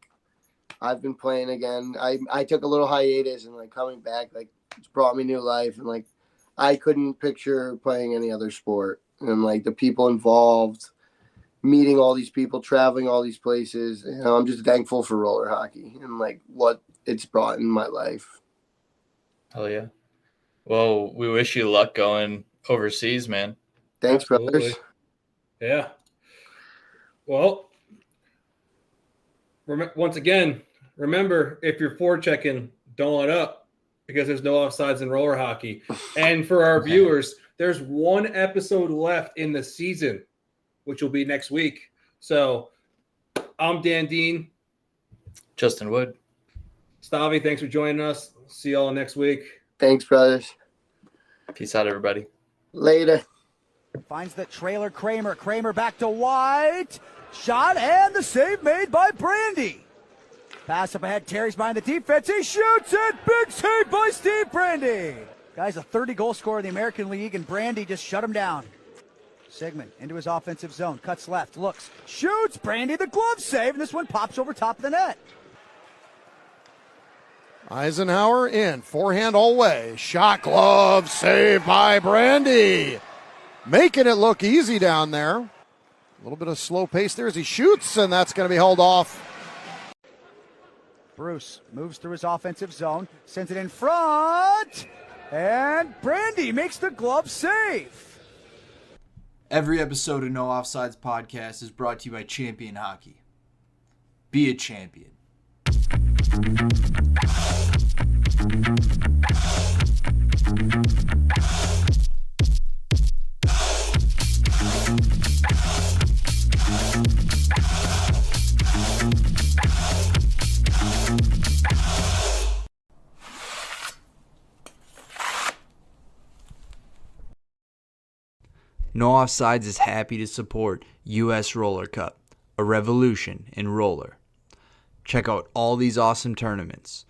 I've been playing again. I took a little hiatus and like coming back, like it's brought me new life. And like, I couldn't picture playing any other sport. And like the people involved, meeting all these people, traveling all these places. I'm just thankful for roller hockey and like what it's brought in my life. Hell yeah. Well, we wish you luck going overseas, man. Thanks, Absolutely. brothers. Yeah. Well, once again, remember, if you're forechecking, don't let up because there's no offsides in roller hockey. And for our viewers, there's one episode left in the season, which will be next week. So I'm Dan Dean. Justin Wood. Stavi, thanks for joining us. See y'all next week. Thanks, brothers. Peace out, everybody. Later. Finds the trailer Kramer. Kramer back to White. Shot and the save made by Brandi. Pass up ahead. Terry's behind the defense. He shoots it. Big save by Steve Brandi. Guy's a 30-goal scorer in the American League, and Brandi just shut him down. Sigmund into his offensive zone. Cuts left. Looks. Shoots. Brandi the glove save, and this one pops over top of the net. Eisenhower in. Forehand all way. Shot glove save by Brandi. Making it look easy down there. A little bit of slow pace there as he shoots, and that's going to be held off. Bruce moves through his offensive zone, sends it in front, and Brandi makes the glove save. Every episode of No Offsides podcast is brought to you by Champion Hockey. Be a champion. No Offsides is happy to support US Roller Cup, a revolution in roller. Check out all these awesome tournaments,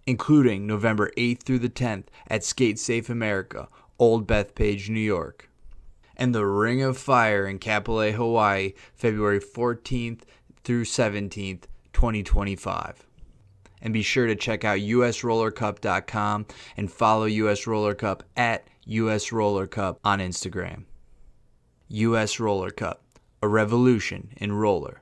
including November 8th through the 10th at Skate Safe America, Old Bethpage, New York, and the Ring of Fire in Kapolei, Hawaii, February 14th through 17th, 2025. And be sure to check out usrollercup.com and follow US Roller Cup at US Roller Cup on Instagram. US Roller Cup, a revolution in roller.